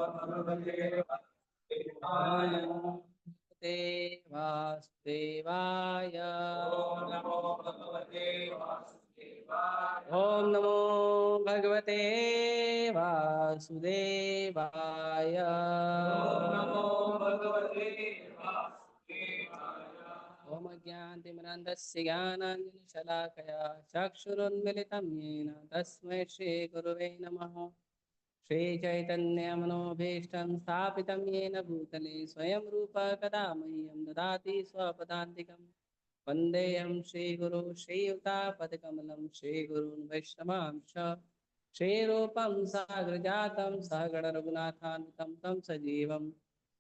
भगवते वासुदेवाय। ओम नमो भगवते वासुदेवाय। ओम ज्ञानतिमिरान्धस्य ज्ञानाञ्जनशलाकया चक्षुरुन्मिलितं येन तस्मै श्रीगुरुवे नमः। श्रीचैतन्यमनोभीष्टं स्थापितं येन भूतले स्वयं रूप कदा मह्यं ददाति स्वपदान्तिकं। वन्देऽहं श्रीगुरु श्रीयुतापदकमलं श्रीगुरून् वैष्णवांश्च। श्रीरूपं साग्रजातं सहगणरघुनाथान्वितं तं सजीवं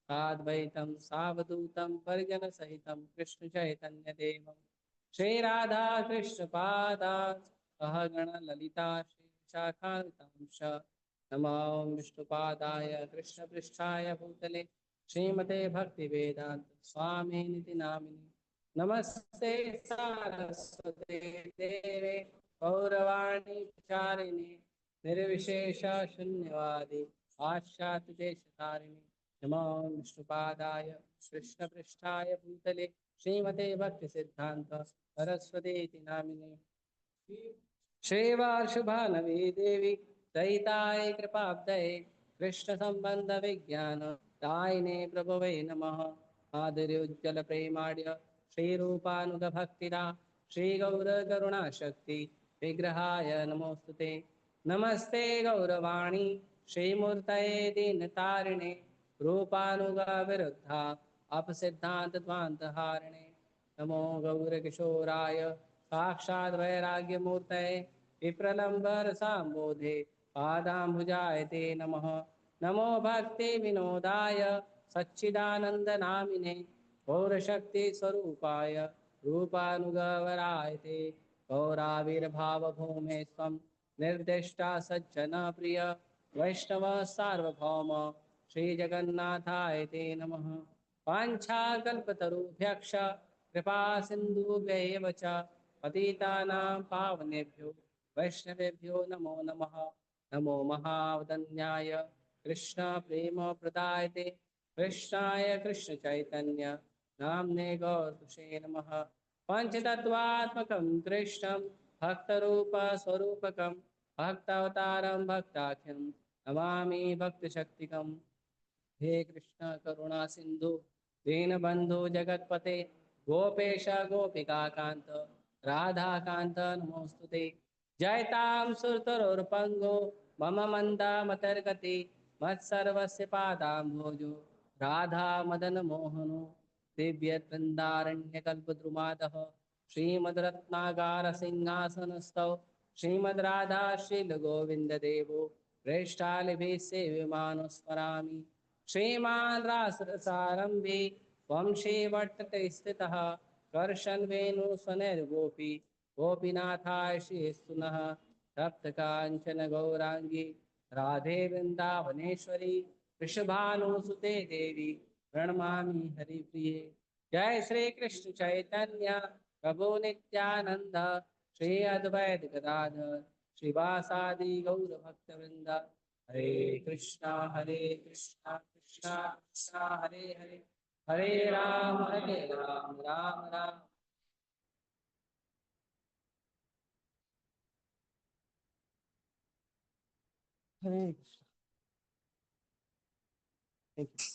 साद्वैतं सावधूतं परिजनसहितं कृष्णचैतन्यदेवं श्रीराधाकृष्णपादान् सहगणललिता श्रीशाखान्वितांश्च। नमो विष्णुपादाय कृष्णपृष्ठाय भूतले श्रीमते भक्तिवेदांत स्वामिनिति नामिने। नमस्ते सारस्वते देवे गौरवाणी प्रचारिणे निर्विशेष शून्यवादी पाश्चात्यदेशतारिणे। नमो विष्णुपादाय कृष्णपृष्ठाय भूतले श्रीमते भक्तिसिद्धान्त सरस्वतीति नामिने। श्रीवार्षभानवी देवी दयिताय कृपाब्धये कृष्ण संबंध विज्ञान दायिने प्रभवे नमः। आदर्योज्जल प्रेमाढ्य श्रीरूपानुग भक्तिदा श्रीगौर करुणाशक्ति विग्रहाय नमोस्तुते। नमस्ते गौरवाणी श्रीमूर्तये दीनतारिणे रूपानुगा विरुद्धा अपसिद्धांत ध्वान्तहारिणे। नमो गौरकिशोराय साक्षात् वैराग्यमूर्तये विप्रलम्बर सांबोधे पादाम्बुजाय ते नमः। नमो भक्ति विनोदाय सच्चिदानंदनामिने गौरशक्ति स्वरूपाय रूपानुगवराय ते। गौराविर्भाव भूमे स्वं निर्दिष्टा सज्जन प्रिय वैष्णव सार्वभौम श्रीजगन्नाथाय ते नमः। वाञ्छाकल्पतरुभ्यश्च कृपा सिन्धुभ्यैव च पतितानां पावनेभ्यो वैष्णवेभ्यो नमो नमः। नमो महावदन्याय कृष्ण प्रेम प्रदायते कृष्णाय कृष्ण चैतन्य नाम्ने गौरतुषे नमः। पंचतत्वात्मकं कृष्णं भक्तरूप स्वरूपकं भक्तावतारं भक्ताख्यं नमामि भक्तशक्तिकं। हे कृष्ण करुणा सिंधु दीनबंधु जगतपते गोपेश गोपिकाकांत राधाकांत नमोस्तुते। जयतां सुरतरुर्पंगो मम मंदा मतर्गति मत्सर्वस्य पादाम्भोजो राधा मदन मोहनो दिव्य वृंदारण्यकल्पद्रुमादः श्रीमद्रत्नागार सिंहासनस्थौ श्रीमद्राधा शीलगोविन्ददेवो प्रेष्ठालिभिः सेव्यमानो स्मरामि। श्रीमान् रासरसारम्भे वंशीवट्टते स्थितः कर्षन् वेणुस्वनैर्गोपी गोपीनाथाय श्रीस्तुनः। तप्तकाञ्चन गौराङ्गी राधे वृन्दावनेश्वरी वृषभानुसुते देवी प्रणमामि हरिप्रिये। जय श्री कृष्ण चैतन्य प्रभु नित्यानंद श्री अद्वैत गदाधर श्रीवासादि गौर भक्तवृंद। हरे कृष्णा कृष्णा कृष्णा हरे हरे हरे राम राम राम। हरे कृष्ण। Thank you.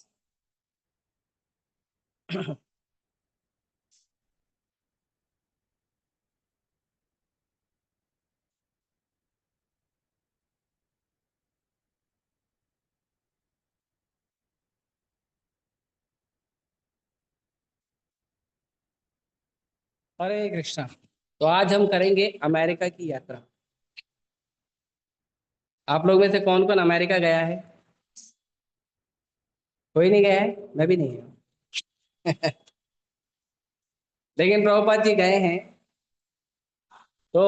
हरे कृष्णा। तो आज हम करेंगे अमेरिका की यात्रा। आप लोग में से कौन कौन अमेरिका गया है? कोई नहीं गया है? मैं भी नहीं गया। लेकिन प्रभुपाद जी गए हैं। तो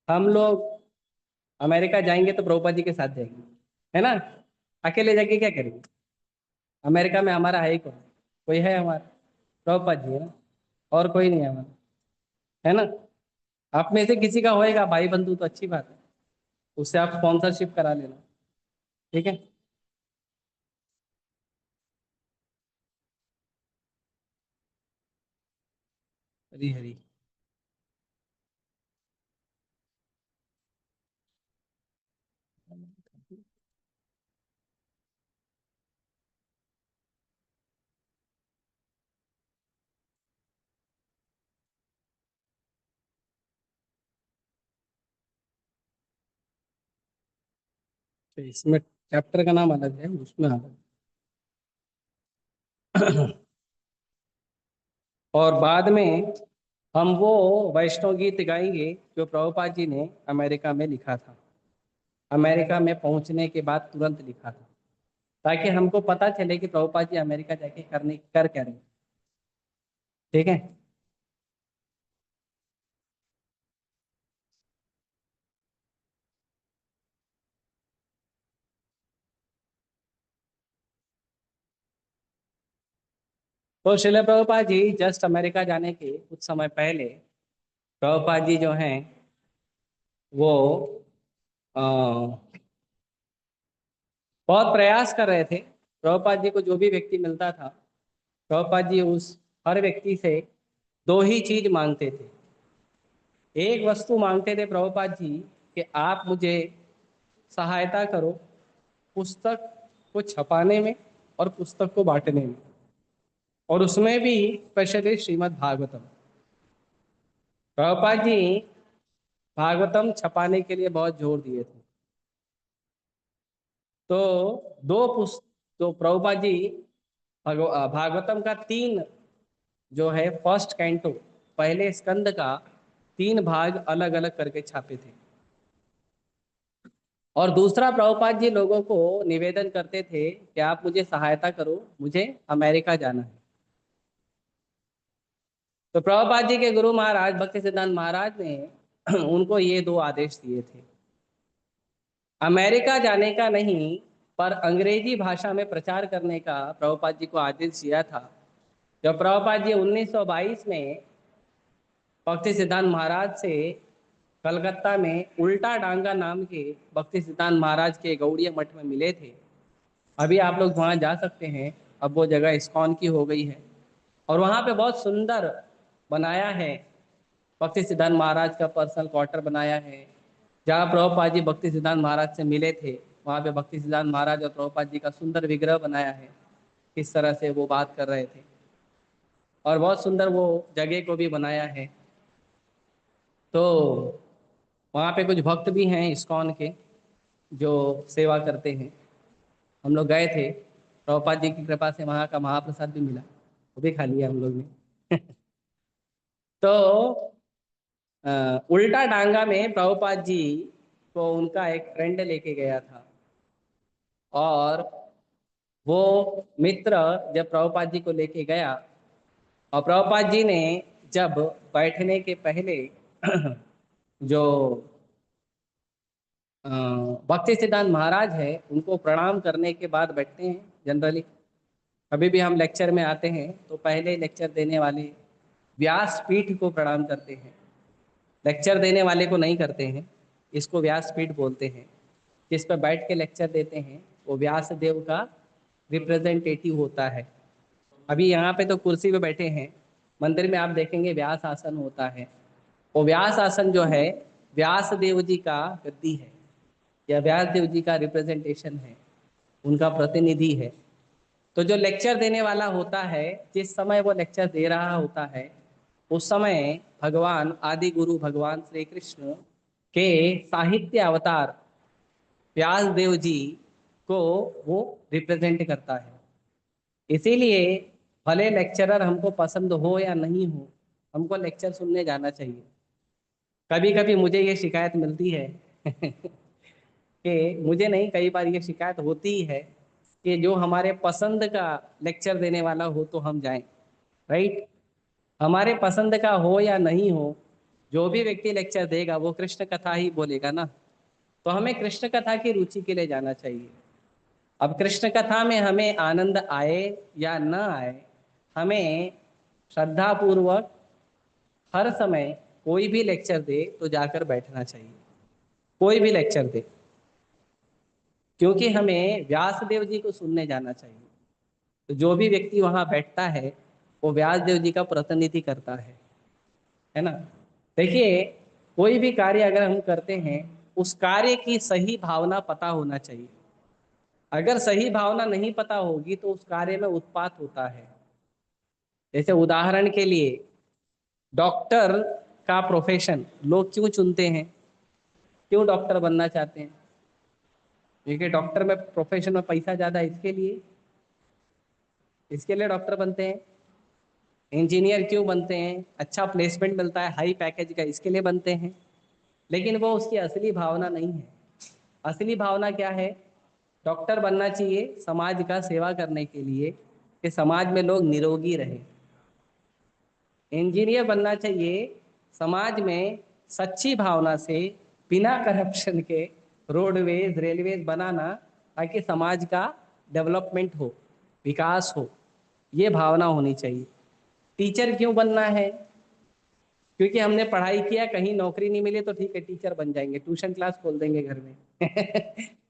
हम लोग अमेरिका जाएंगे तो प्रभुपाद जी के साथ जाएंगे, है ना? अकेले जाके क्या करेंगे? अमेरिका में हमारा है ही कौन? कोई है हमारा? प्रभुपाद जी है ना, और कोई नहीं है हमारा, है ना? आप में से किसी का होएगा भाई बंधु तो अच्छी बात है, उससे आप स्पॉन्सरशिप करा लेना, ठीक है? हरी हरी। तो इसमें चैप्टर का नाम अलग है, उसमें अलग। और बाद में हम वो वैष्णव गीत गाएंगे जो प्रभुपाद जी ने अमेरिका में लिखा था, अमेरिका में पहुंचने के बाद तुरंत लिखा था, ताकि हमको पता चले कि प्रभुपाद जी अमेरिका जाके करने कर क्या रहे। ठीक है। तो शिल प्रभुपाद जी जस्ट अमेरिका जाने के कुछ समय पहले प्रभुपाद जी जो हैं वो अ, बहुत प्रयास कर रहे थे। प्रभुपाद जी को जो भी व्यक्ति मिलता था, प्रभुपाद जी उस हर व्यक्ति से दो ही चीज मांगते थे। एक वस्तु मांगते थे प्रभुपाद जी कि आप मुझे सहायता करो पुस्तक को छपाने में और पुस्तक को बांटने में, और उसमें भी स्पेशली श्रीमद् भागवतम। प्रभुपाद जी भागवतम छपाने के लिए बहुत जोर दिए थे। तो दो पुस्त तो प्रभुपाद जी भागवतम का तीन जो है फर्स्ट कैंटो, पहले स्कंद का तीन भाग अलग अलग करके छापे थे। और दूसरा प्रभुपाद जी लोगों को निवेदन करते थे कि आप मुझे सहायता करो, मुझे अमेरिका जाना है। तो प्रभुपाद जी के गुरु महाराज भक्ति सिद्धांत महाराज ने उनको ये दो आदेश दिए थे, अमेरिका जाने का नहीं, पर अंग्रेजी भाषा में प्रचार करने का प्रभुपाद जी को आदेश दिया था। जब प्रभुपाद जी 1922 में भक्ति सिद्धांत महाराज से कलकत्ता में उल्टा डांगा नाम के भक्ति सिद्धांत महाराज के गौड़ीय मठ में मिले थे। अभी आप लोग वहाँ जा सकते हैं, अब वो जगह इस्कॉन की हो गई है। और वहाँ पे बहुत सुंदर बनाया है, भक्ति सिद्धांत महाराज का पर्सनल क्वार्टर बनाया है। जहाँ प्रभुपाद जी भक्ति सिद्धांत महाराज से मिले थे, वहाँ पे भक्ति सिद्धांत महाराज और प्रभुपाद जी का सुंदर विग्रह बनाया है, किस तरह से वो बात कर रहे थे। और बहुत सुंदर वो जगह को भी बनाया है। तो वहाँ पे कुछ भक्त भी हैं इस्कॉन के जो सेवा करते हैं। हम लोग गए थे, प्रभुपाद जी की कृपा से वहाँ का महाप्रसाद भी मिला, वो भी खा लिया हम लोग ने। तो उल्टा डांगा में प्रभुपाद जी को उनका एक फ्रेंड लेके गया था। और वो मित्र जब प्रभुपाद जी को लेके गया, और प्रभुपाद जी ने जब बैठने के पहले जो अ, भक्ति सिद्धांत महाराज है उनको प्रणाम करने के बाद बैठते हैं जनरली। कभी भी हम लेक्चर में आते हैं तो पहले लेक्चर देने वाले व्यास पीठ को प्रणाम करते हैं, लेक्चर देने वाले को नहीं करते हैं। इसको व्यास पीठ बोलते हैं। जिस पर बैठ के लेक्चर देते हैं वो व्यास देव का रिप्रेजेंटेटिव होता है। अभी यहाँ पे तो कुर्सी पे बैठे हैं, मंदिर में आप देखेंगे व्यास आसन होता है। वो व्यास आसन जो है व्यास देव जी का गद्दी है, या व्यास देव जी का रिप्रेजेंटेशन है, उनका प्रतिनिधि है। तो जो लेक्चर देने वाला होता है, जिस समय वो लेक्चर दे रहा होता है उस समय भगवान आदि गुरु भगवान श्री कृष्ण के साहित्य अवतार व्यास देव जी को वो रिप्रेजेंट करता है। इसीलिए भले लेक्चरर हमको पसंद हो या नहीं हो, हमको लेक्चर सुनने जाना चाहिए। कभी कभी मुझे ये शिकायत मिलती है कि मुझे नहीं, कई बार ये शिकायत होती ही है कि जो हमारे पसंद का लेक्चर देने वाला हो तो हम जाएं। राइट। हमारे पसंद का हो या नहीं हो, जो भी व्यक्ति लेक्चर देगा वो कृष्ण कथा ही बोलेगा ना। तो हमें कृष्ण कथा की रुचि के लिए जाना चाहिए। अब कृष्ण कथा में हमें आनंद आए या न आए, हमें श्रद्धा पूर्वक हर समय कोई भी लेक्चर दे तो जाकर बैठना चाहिए, कोई भी लेक्चर दे, क्योंकि हमें व्यास देव जी को सुनने जाना चाहिए। तो जो भी व्यक्ति वहां बैठता है वो व्यास देव जी का प्रतिनिधि करता है। है ना। देखिए, कोई भी कार्य अगर हम करते हैं, उस कार्य की सही भावना पता होना चाहिए। अगर सही भावना नहीं पता होगी तो उस कार्य में उत्पात होता है। जैसे उदाहरण के लिए, डॉक्टर का प्रोफेशन लोग क्यों चुनते हैं, क्यों डॉक्टर बनना चाहते हैं? क्योंकि डॉक्टर में प्रोफेशन में पैसा ज़्यादा है, इसके लिए डॉक्टर बनते हैं। इंजीनियर क्यों बनते हैं? अच्छा प्लेसमेंट मिलता है हाई पैकेज का, इसके लिए बनते हैं। लेकिन वो उसकी असली भावना नहीं है। असली भावना क्या है? डॉक्टर बनना चाहिए समाज का सेवा करने के लिए, कि समाज में लोग निरोगी रहें। इंजीनियर बनना चाहिए समाज में सच्ची भावना से, बिना करप्शन के रोडवेज रेलवेज बनाना, ताकि समाज का डेवलपमेंट हो, विकास हो। ये भावना होनी चाहिए। टीचर क्यों बनना है? क्योंकि हमने पढ़ाई किया, कहीं नौकरी नहीं मिली तो ठीक है टीचर बन जाएंगे, ट्यूशन क्लास खोल देंगे घर में।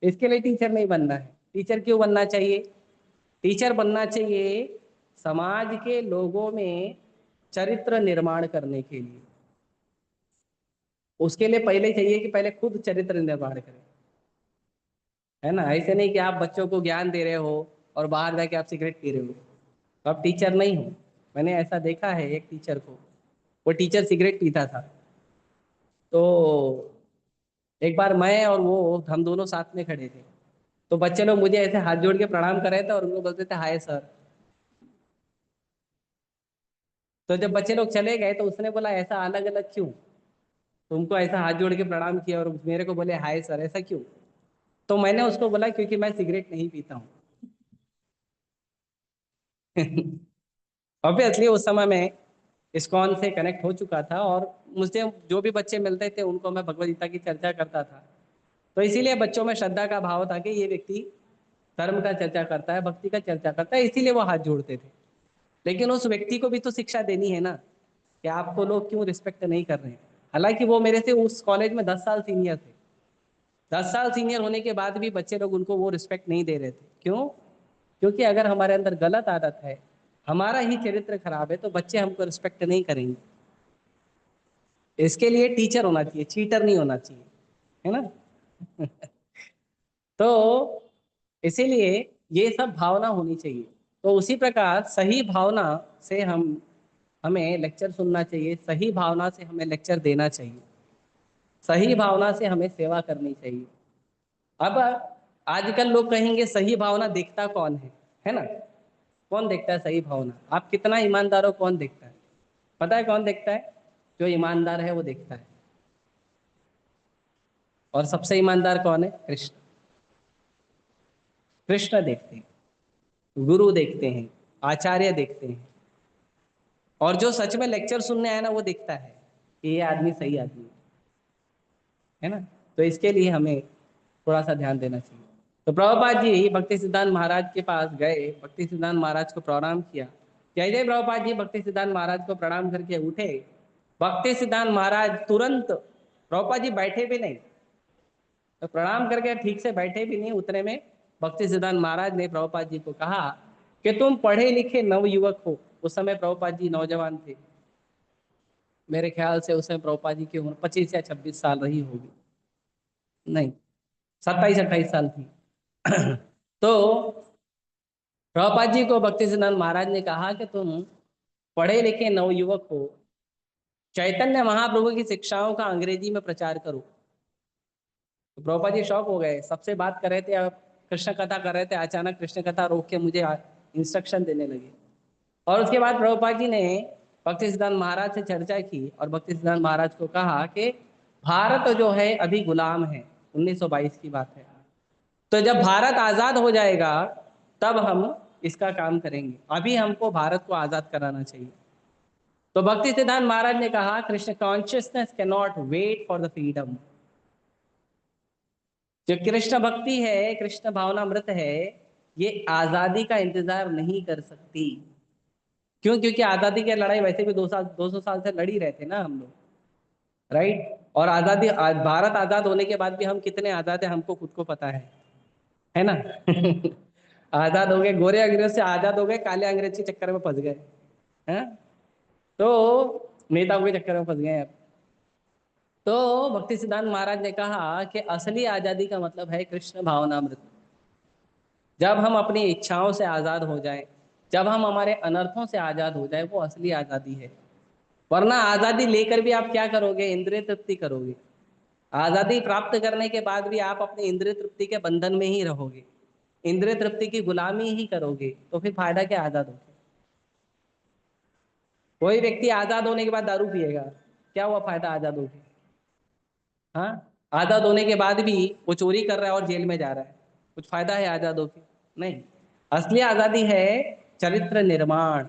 इसके लिए टीचर नहीं बनना है। टीचर क्यों बनना चाहिए? टीचर बनना चाहिए समाज के लोगों में चरित्र निर्माण करने के लिए। उसके लिए पहले चाहिए कि पहले खुद चरित्र निर्माण करें, है ना। ऐसे नहीं कि आप बच्चों को ज्ञान दे रहे हो और बाहर जाके आप सिगरेट पी रहे हो, तो आप टीचर नहीं हो। मैंने ऐसा देखा है एक टीचर को, वो टीचर सिगरेट पीता था। तो एक बार मैं और वो, हम दोनों साथ में खड़े थे। तो बच्चे लोग मुझे ऐसे हाथ जोड़ के प्रणाम कर रहे थे और उनको बोलते थे हाय सर। तो जब बच्चे लोग चले गए तो उसने बोला ऐसा अलग अलग क्यों? तुमको ऐसा हाथ जोड़ के प्रणाम किया और मेरे को बोले हाय सर, ऐसा क्यों? तो मैंने उसको बोला क्योंकि मैं सिगरेट नहीं पीता हूँ। ऑब्वियसली उस समय मैं इस्कॉन से कनेक्ट हो चुका था, और मुझे जो भी बच्चे मिलते थे उनको मैं भगवद गीता की चर्चा करता था। तो इसीलिए बच्चों में श्रद्धा का भाव था कि ये व्यक्ति धर्म का चर्चा करता है, भक्ति का चर्चा करता है, इसीलिए वो हाथ जोड़ते थे। लेकिन उस व्यक्ति को भी तो शिक्षा देनी है ना, कि आपको लोग क्यों रिस्पेक्ट नहीं कर रहे हैं। हालांकि वो मेरे से उस कॉलेज में 10 साल सीनियर थे। 10 साल सीनियर होने के बाद भी बच्चे लोग उनको वो रिस्पेक्ट नहीं दे रहे थे। क्यों? क्योंकि अगर हमारे अंदर गलत आदत है, हमारा ही चरित्र खराब है, तो बच्चे हमको रिस्पेक्ट नहीं करेंगे। इसके लिए टीचर होना चाहिए, चीटर नहीं होना चाहिए, है ना। तो इसीलिए ये सब भावना होनी चाहिए। तो उसी प्रकार सही भावना से हमें लेक्चर सुनना चाहिए, सही भावना से हमें लेक्चर देना चाहिए, सही भावना से हमें सेवा करनी चाहिए। अब आजकल लोग कहेंगे सही भावना देखता कौन है ना। कौन देखता है सही भावना? आप कितना ईमानदार हो कौन देखता है? पता है कौन देखता है? जो ईमानदार है वो देखता है। और सबसे ईमानदार कौन है? कृष्ण। कृष्ण देखते हैं, गुरु देखते हैं, आचार्य देखते हैं। और जो सच में लेक्चर सुनने आया ना, वो देखता है कि ये आदमी सही आदमी है ना। तो इसके लिए हमें थोड़ा सा ध्यान देना चाहिए। तो प्रभुपाद जी भक्ति सिद्धांत महाराज के पास गए, भक्ति सिद्धांत महाराज को प्रणाम किया। जय जय प्रभुपाद जी भक्ति सिद्धांत महाराज को प्रणाम करके उठे। भक्ति सिद्धांत महाराज तुरंत, प्रभुपाद जी बैठे भी नहीं, तो प्रणाम करके ठीक से बैठे भी नहीं, उतने में भक्ति सिद्धांत महाराज ने प्रभुपाद जी को कहा कि तुम पढ़े लिखे नवयुवक हो। उस समय प्रभुपाद जी नौजवान थे। मेरे ख्याल से उस समय प्रभुपाद जी की उम्र 25 या 26 साल रही होगी, नहीं 27 28 साल थी। तो प्रभुपाद जी को भक्ति सिद्धांत महाराज ने कहा कि तुम पढ़े लिखे नवयुवक हो, चैतन्य महाप्रभु की शिक्षाओं का अंग्रेजी में प्रचार करो। तो प्रभुपाद जी शॉक हो गए, सबसे बात कर रहे थे, अब कृष्ण कथा कर रहे थे, अचानक कृष्ण कथा रोक के मुझे इंस्ट्रक्शन देने लगे। और उसके बाद प्रभुपाद जी ने भक्ति सिद्धांत महाराज से चर्चा की और भक्ति सिद्धांत महाराज को कहा कि भारत जो है अभी गुलाम है। 1922 की बात है। तो जब भारत आजाद हो जाएगा तब हम इसका काम करेंगे, अभी हमको भारत को आजाद कराना चाहिए। तो भक्ति सिद्धांत महाराज ने कहा Krishna consciousness can not wait for the freedom. जो कृष्ण भक्ति है, कृष्ण भावनामृत है, ये आजादी का इंतजार नहीं कर सकती। क्यों? क्योंकि आजादी की लड़ाई वैसे भी 2 साल 200 साल से लड़ ही रहे थे ना हम लोग, राइट। और भारत आजाद होने के बाद भी हम कितने आजाद है हमको खुद को पता है ना। आजाद हो गए, गोरे अंग्रेज से आजाद हो गए, काले अंग्रेज के चक्कर में फंस गए हैं। तो नेताओं के चक्कर में फंस गए आप। तो भक्ति सिद्धांत महाराज ने कहा कि असली आजादी का मतलब है कृष्ण भावनामृत। जब हम अपनी इच्छाओं से आजाद हो जाएं, जब हम हमारे अनर्थों से आजाद हो जाए, वो असली आजादी है। वरना आजादी लेकर भी आप क्या करोगे? इंद्रिय तृप्ति करोगे। आजादी प्राप्त करने के बाद भी आप अपने इंद्रिय तृप्ति के बंधन में ही रहोगे, इंद्रिय तृप्ति की गुलामी ही करोगे, तो फिर फायदा क्या आजाद होके? कोई व्यक्ति आजाद होने के बाद दारू पिएगा, क्या हुआ फायदा आजाद होके? हाँ, आजाद होने के बाद भी वो चोरी कर रहा है और जेल में जा रहा है, कुछ फायदा है आजाद होके? नहीं। असली आजादी है चरित्र निर्माण,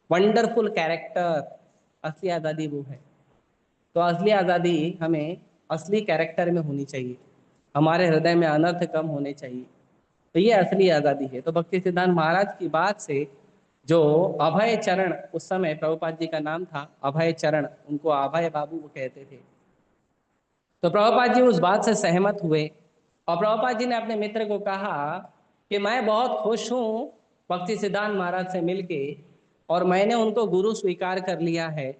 वंडरफुल कैरेक्टर। असली आजादी वो है। तो असली आजादी हमें असली कैरेक्टर में होनी चाहिए, हमारे हृदय में अनर्थ कम होने चाहिए। तो ये असली आजादी है। तो भक्ति सिद्धांत महाराज की बात से जो अभय चरण, उस समय प्रभुपाद जी का नाम था अभय चरण, उनको अभय बाबू वो कहते थे। तो प्रभुपाद जी उस बात से सहमत हुए और प्रभुपाद जी ने अपने मित्र को कहा कि मैं बहुत खुश हूँ भक्ति सिद्धांत महाराज से मिलके, और मैंने उनको गुरु स्वीकार कर लिया है।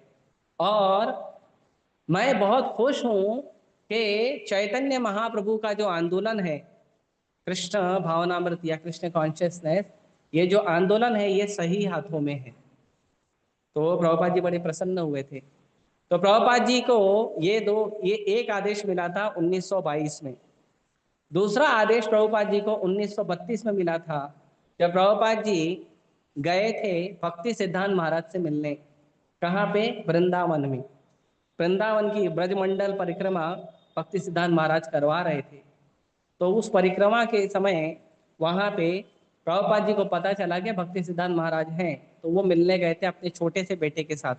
और मैं बहुत खुश हूँ कि चैतन्य महाप्रभु का जो आंदोलन है, कृष्ण भावनामृत या कृष्ण कॉन्शियसनेस, ये जो आंदोलन है ये सही हाथों में है। तो प्रभुपाद जी बड़े प्रसन्न हुए थे। तो प्रभुपाद जी को ये एक आदेश मिला था 1922 में। दूसरा आदेश प्रभुपाद जी को 1932 में मिला था, जब प्रभुपाद जी गए थे भक्ति सिद्धांत महाराज से मिलने। कहाँ पे? वृंदावन में। वृंदावन की ब्रजमंडल परिक्रमा भक्ति सिद्धांत महाराज करवा रहे थे। तो उस परिक्रमा के समय वहाँ पे प्रभुपाद जी को पता चला कि भक्ति सिद्धांत महाराज हैं, तो वो मिलने गए थे अपने छोटे से बेटे के साथ।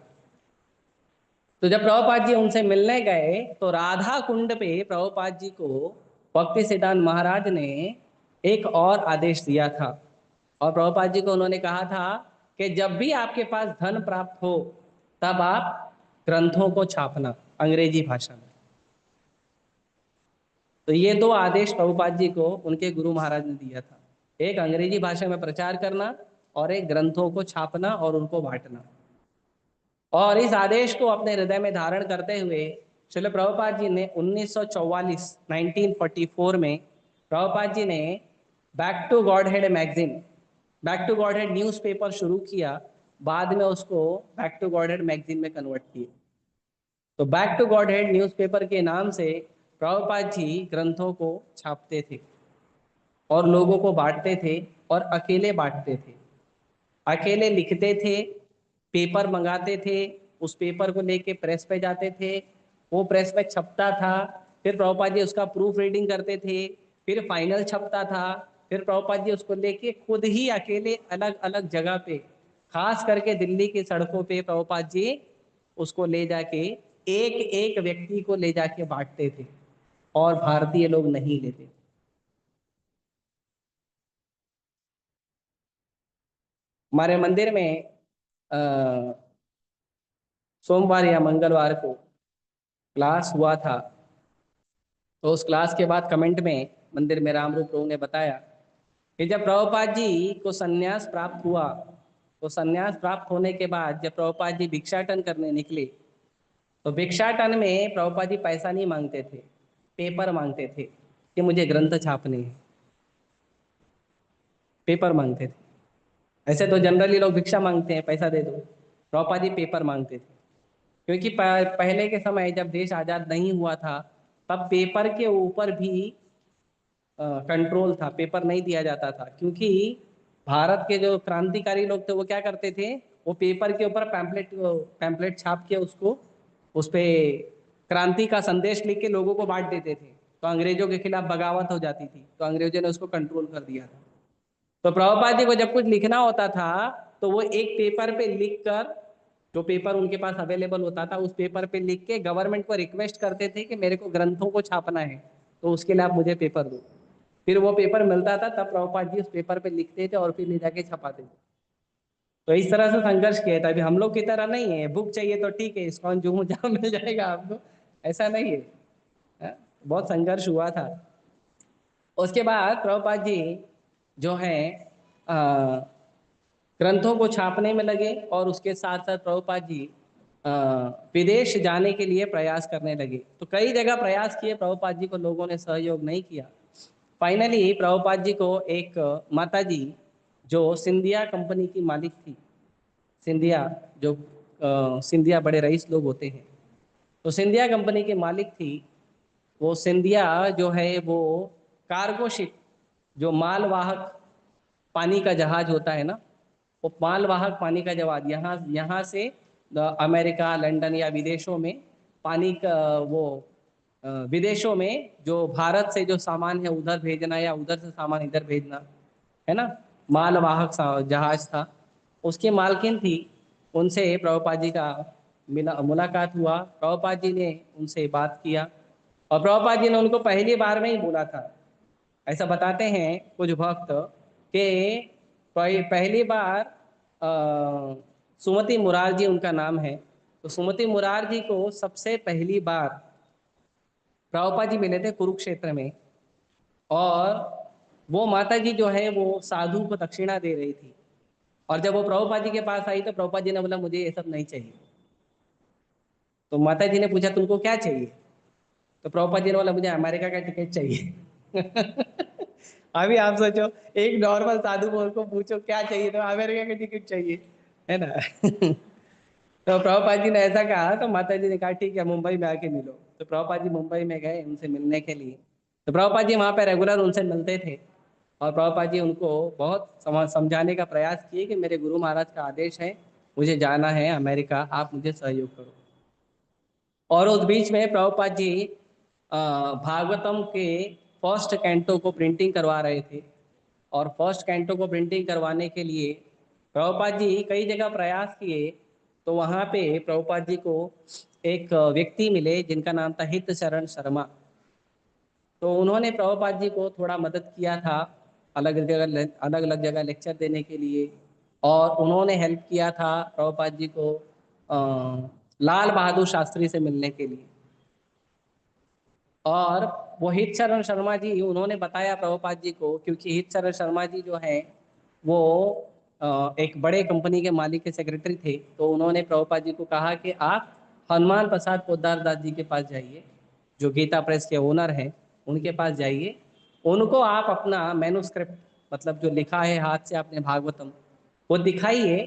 तो जब प्रभुपाद जी उनसे मिलने गए तो राधा कुंड पे प्रभुपाद जी को भक्ति सिद्धांत महाराज ने एक और आदेश दिया था। और प्रभुपाद जी को उन्होंने कहा था कि जब भी आपके पास धन प्राप्त हो तब आप ग्रंथों को छापना अंग्रेजी भाषा में। तो ये दो आदेश प्रभुपाद जी को उनके गुरु महाराज ने दिया था, एक अंग्रेजी भाषा में प्रचार करना और एक ग्रंथों को छापना और उनको बांटना। और इस आदेश को अपने हृदय में धारण करते हुए श्रील प्रभुपाद जी ने 1944 1944 में प्रभुपाद जी ने back to Godhead magazine, back to Godhead newspaper शुरू किया। बाद में उसको back to Godhead magazine में कन्वर्ट किया। तो back to Godhead newspaper के नाम से प्रभुपाद जी ग्रंथों को छापते थे और लोगों को बांटते थे, और अकेले बांटते थे, अकेले लिखते थे, पेपर मंगाते थे, उस पेपर को लेके प्रेस पे जाते थे, वो प्रेस में छपता था, फिर प्रभुपाद जी उसका प्रूफ रीडिंग करते थे, फिर फाइनल छपता था, फिर प्रभुपाद जी उसको लेके खुद ही अकेले अलग अलग जगह पे, खास करके दिल्ली की सड़कों पे प्रभुपाद जी उसको ले जाके एक एक व्यक्ति को ले जाके बांटते थे, और भारतीय लोग नहीं लेते। हमारे मंदिर में अ, सोमवार या मंगलवार को क्लास हुआ था। तो उस क्लास के बाद कमेंट में मंदिर में राम रूप प्रभु ने बताया कि जब प्रभुपाद जी को संन्यास प्राप्त हुआ, तो संन्यास प्राप्त होने के बाद जब प्रभुपाद जी भिक्षाटन करने निकले, तो भिक्षाटन में प्रभुपाद जी पैसा नहीं मांगते थे, पेपर मांगते थे कि मुझे ग्रंथ छापने हैं, पेपर मांगते थे। ऐसे तो जनरली लोग भिक्षा मांगते हैं, पैसा दे दो। प्रभुपाद जी पेपर मांगते थे, क्योंकि पहले के समय जब देश आज़ाद नहीं हुआ था, तब पेपर के ऊपर भी कंट्रोल था, पेपर नहीं दिया जाता था। क्योंकि भारत के जो क्रांतिकारी लोग थे वो क्या करते थे, वो पेपर के ऊपर पैम्पलेट पैम्पलेट छाप के उसको, उस पे क्रांति का संदेश लिख के लोगों को बांट देते थे। तो अंग्रेजों के खिलाफ बगावत हो जाती थी, तो अंग्रेजों ने उसको कंट्रोल कर दिया था। तो प्रभुपाद जी को जब कुछ लिखना होता था तो वो एक पेपर पे लिख कर, जो पेपर उनके पास अवेलेबल होता था उस पेपर पे लिख के गवर्नमेंट को रिक्वेस्ट करते थे कि मेरे को ग्रंथों को छापना है, तो उसके लिए आप मुझे पेपर दो। फिर वो पेपर मिलता था, तब प्रभुपाद जी उस पेपर पे लिखते थे और फिर ले जाके छपाते थे। तो इस तरह से संघर्ष किया था। अभी हम लोग की तरह नहीं है, बुक चाहिए तो ठीक है इस्कॉन जूम जहाँ मिल जाएगा आपको, ऐसा नहीं है। हाँ? बहुत संघर्ष हुआ था। उसके बाद प्रभुपाद जी जो है अ, ग्रंथों को छापने में लगे, और उसके साथ साथ प्रभुपाद जी अ, विदेश जाने के लिए प्रयास करने लगे। तो कई जगह प्रयास किए, प्रभुपाद जी को लोगों ने सहयोग नहीं किया। फाइनली प्रभुपाद जी को एक माता जी जो सिंधिया कंपनी की मालिक थी, सिंधिया जो सिंधिया बड़े रईस लोग होते हैं, तो सिंधिया कंपनी की मालिक थी। वो सिंधिया जो है वो कार्गो शिप, जो मालवाहक पानी का जहाज होता है ना, वो मालवाहक पानी का जहाज यहाँ यहाँ से अमेरिका, लंदन या विदेशों में पानी का वो विदेशों में जो भारत से जो सामान है उधर भेजना या उधर से सामान इधर भेजना, है ना, मालवाहक जहाज था। उसकी मालकिन थी। उनसे प्रभुपाद जी का मिला मुलाकात हुआ। प्रभुपाद जी ने उनसे बात किया और प्रभुपाद जी ने उनको पहली बार में ही बोला था। ऐसा बताते हैं कुछ भक्त कि पहली बार सुमति मुरारजी उनका नाम है, तो सुमति मुरारजी को सबसे पहली बार प्रभुपाद जी मिले थे कुरुक्षेत्र में। और वो माता जी जो है वो साधु को दक्षिणा दे रही थी। और जब वो प्रभुपाद जी के पास आई तो प्रभुपाद जी ने बोला मुझे ये सब नहीं चाहिए। तो माता जी ने पूछा तुमको क्या चाहिए? तो प्रभुपाद जी ने बोला मुझे अमेरिका का टिकट चाहिए। अभी आप सोचो, एक नॉर्मल साधु को पूछो क्या चाहिए तो अमेरिका का टिकट चाहिए, है ना। तो प्रभुपाद जी ने ऐसा कहा तो माता जी ने कहा ठीक है मुंबई में आके मिलो। तो प्रभुपाद जी मुंबई में गए उनसे मिलने के लिए। तो प्रभुपाद जी वहाँ पे रेगुलर उनसे मिलते थे। और प्रभुपाद जी उनको बहुत समझाने का प्रयास किए कि मेरे गुरु महाराज का आदेश है, मुझे जाना है अमेरिका, आप मुझे सहयोग करो। और उस बीच में प्रभुपाद जी भागवतम के फर्स्ट कैंटो को प्रिंटिंग करवा रहे थे। और फर्स्ट कैंटो को प्रिंटिंग करवाने के लिए प्रभुपाद जी कई जगह प्रयास किए। तो वहाँ पे प्रभुपाद जी को एक व्यक्ति मिले जिनका नाम था हित शरण शर्मा। तो उन्होंने प्रभुपाद जी को थोड़ा मदद किया था, अलग अलग जगह लेक्चर देने के लिए। और उन्होंने हेल्प किया था प्रभुपाद जी को लाल बहादुर शास्त्री से मिलने के लिए। और वो हित शरण शर्मा जी उन्होंने बताया प्रभुपाद जी को, क्योंकि हित शरण शर्मा जी जो हैं वो एक बड़े कंपनी के मालिक के सेक्रेटरी थे। तो उन्होंने प्रभुपाद जी को कहा कि आप हनुमान प्रसाद पोद्दार दास जी के पास जाइए, जो गीता प्रेस के ओनर हैं, उनके पास जाइए। उनको आप अपना मैन्युस्क्रिप्ट, मतलब जो लिखा है हाथ से आपने भागवतम, वो दिखाइए,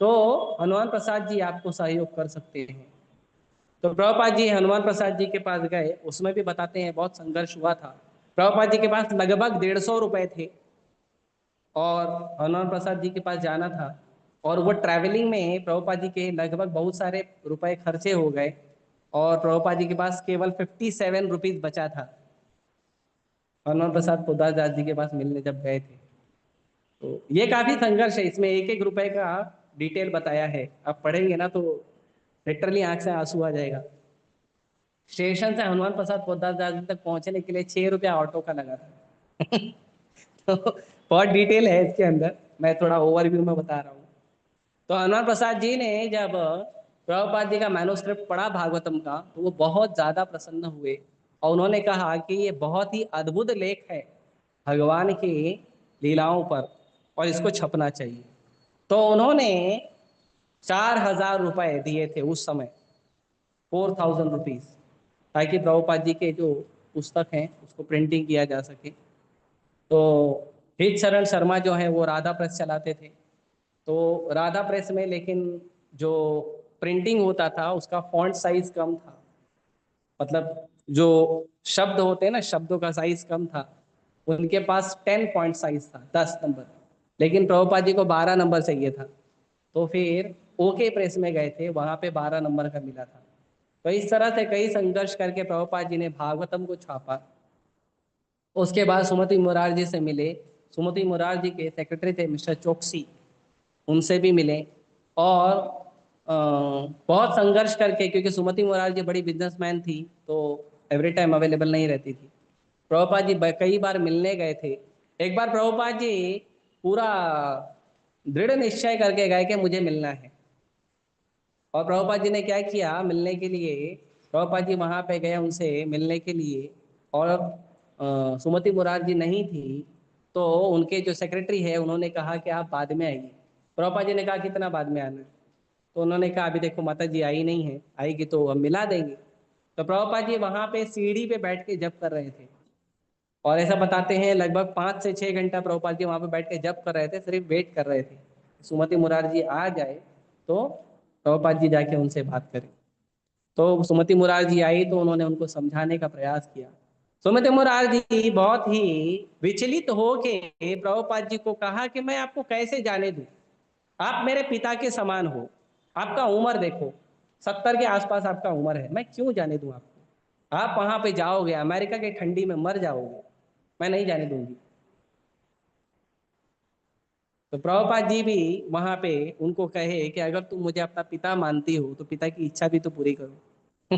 तो हनुमान प्रसाद जी आपको सहयोग कर सकते हैं। तो प्रभुपाद जी हनुमान प्रसाद जी के पास गए। उसमें भी बताते हैं बहुत संघर्ष हुआ था। प्रभुपाद जी के पास लगभग 150 रुपए थे और हनुमान प्रसाद जी के पास जाना था। और वो ट्रैवलिंग में प्रभुपाद जी के लगभग बहुत सारे रुपए खर्चे हो गए। और प्रभुपाद जी के पास केवल 57 रुपीज बचा था हनुमान प्रसाद पोदार दास जी के पास मिलने जब गए थे। तो ये काफी संघर्ष है, इसमें एक एक रुपए का डिटेल बताया है। आप पढ़ेंगे ना तो लिटरली आंख से आंसू आ जाएगा। स्टेशन से हनुमान प्रसाद पोद्दार दास जी तक पहुंचने के लिए 6 रुपया ऑटो का लगा था। तो बहुत डिटेल है इसके अंदर, मैं थोड़ा ओवरव्यू में बता रहा हूँ। तो हनुमान प्रसाद जी ने जब प्रभुपाद जी का मैन्युस्क्रिप्ट पढ़ा भागवतम का, तो वो बहुत ज्यादा प्रसन्न हुए। और उन्होंने कहा कि ये बहुत ही अद्भुत लेख है भगवान की लीलाओं पर, और इसको छपना चाहिए। तो उन्होंने 4000 रुपए दिए थे उस समय, 4000 रुपीज, ताकि प्रभुपाद जी के जो पुस्तक हैं उसको प्रिंटिंग किया जा सके। तो हित शरण शर्मा जो है वो राधा प्रेस चलाते थे। तो राधा प्रेस में लेकिन जो प्रिंटिंग होता था उसका फॉन्ट साइज कम था, मतलब जो शब्द होते हैं ना, शब्दों का साइज कम था। उनके पास 10 पॉइंट साइज था, 10 नंबर। लेकिन प्रभुपाद जी को 12 नंबर चाहिए था। तो फिर ओके प्रेस में गए थे, वहां पे 12 नंबर का मिला था। तो इस तरह से कई संघर्ष करके प्रभुपाद जी ने भागवतम को छापा। उसके बाद सुमति मुरारजी से मिले। सुमति मुरारजी के सेक्रेटरी थे मिस्टर चौकसी, उनसे भी मिले। और बहुत संघर्ष करके, क्योंकि सुमति मुरारजी बड़ी बिजनेसमैन थी तो एवरी टाइम अवेलेबल नहीं रहती थी। प्रभुपाद जी कई बार मिलने गए थे। एक बार प्रभुपाद जी पूरा दृढ़ निश्चय करके गए कि मुझे मिलना है। और प्रभुपाद जी ने क्या किया मिलने के लिए, प्रभुपाद जी वहां पे गए उनसे मिलने के लिए। और सुमति मुरारजी नहीं थी, तो उनके जो सेक्रेटरी है उन्होंने कहा कि आप बाद में आइए। प्रभुपाद जी ने कहा कितना बाद में आना है? तो उन्होंने कहा अभी देखो माता जी आई नहीं है, आएगी तो हम मिला देंगे। तो प्रभुपाद जी वहां पे सीढ़ी पे बैठ के जप कर रहे थे, और ऐसा बताते हैं लगभग 5 से 6 घंटा प्रभुपाद जी वहां पे बैठ के जप कर रहे थे, सिर्फ वेट कर रहे थे सुमति मुरार जी आ जाए तो प्रभुपाद जी जाके उनसे बात करें। तो सुमति मुरार जी आई तो उन्होंने उनको समझाने का प्रयास किया। सुमति मुरार जी बहुत ही विचलित होके प्रभुपाद जी को कहा कि मैं आपको कैसे जाने दूं, आप मेरे पिता के समान हो, आपका उम्र देखो 70 के आसपास आपका उम्र है, मैं क्यों जाने दूं आपको, आप वहां पे जाओगे अमेरिका के ठंडी में मर जाओगे, मैं नहीं जाने दूंगी। तो प्रभुपाद जी भी वहां पे उनको कहे कि अगर तुम मुझे अपना पिता मानती हो तो पिता की इच्छा भी तो पूरी करो।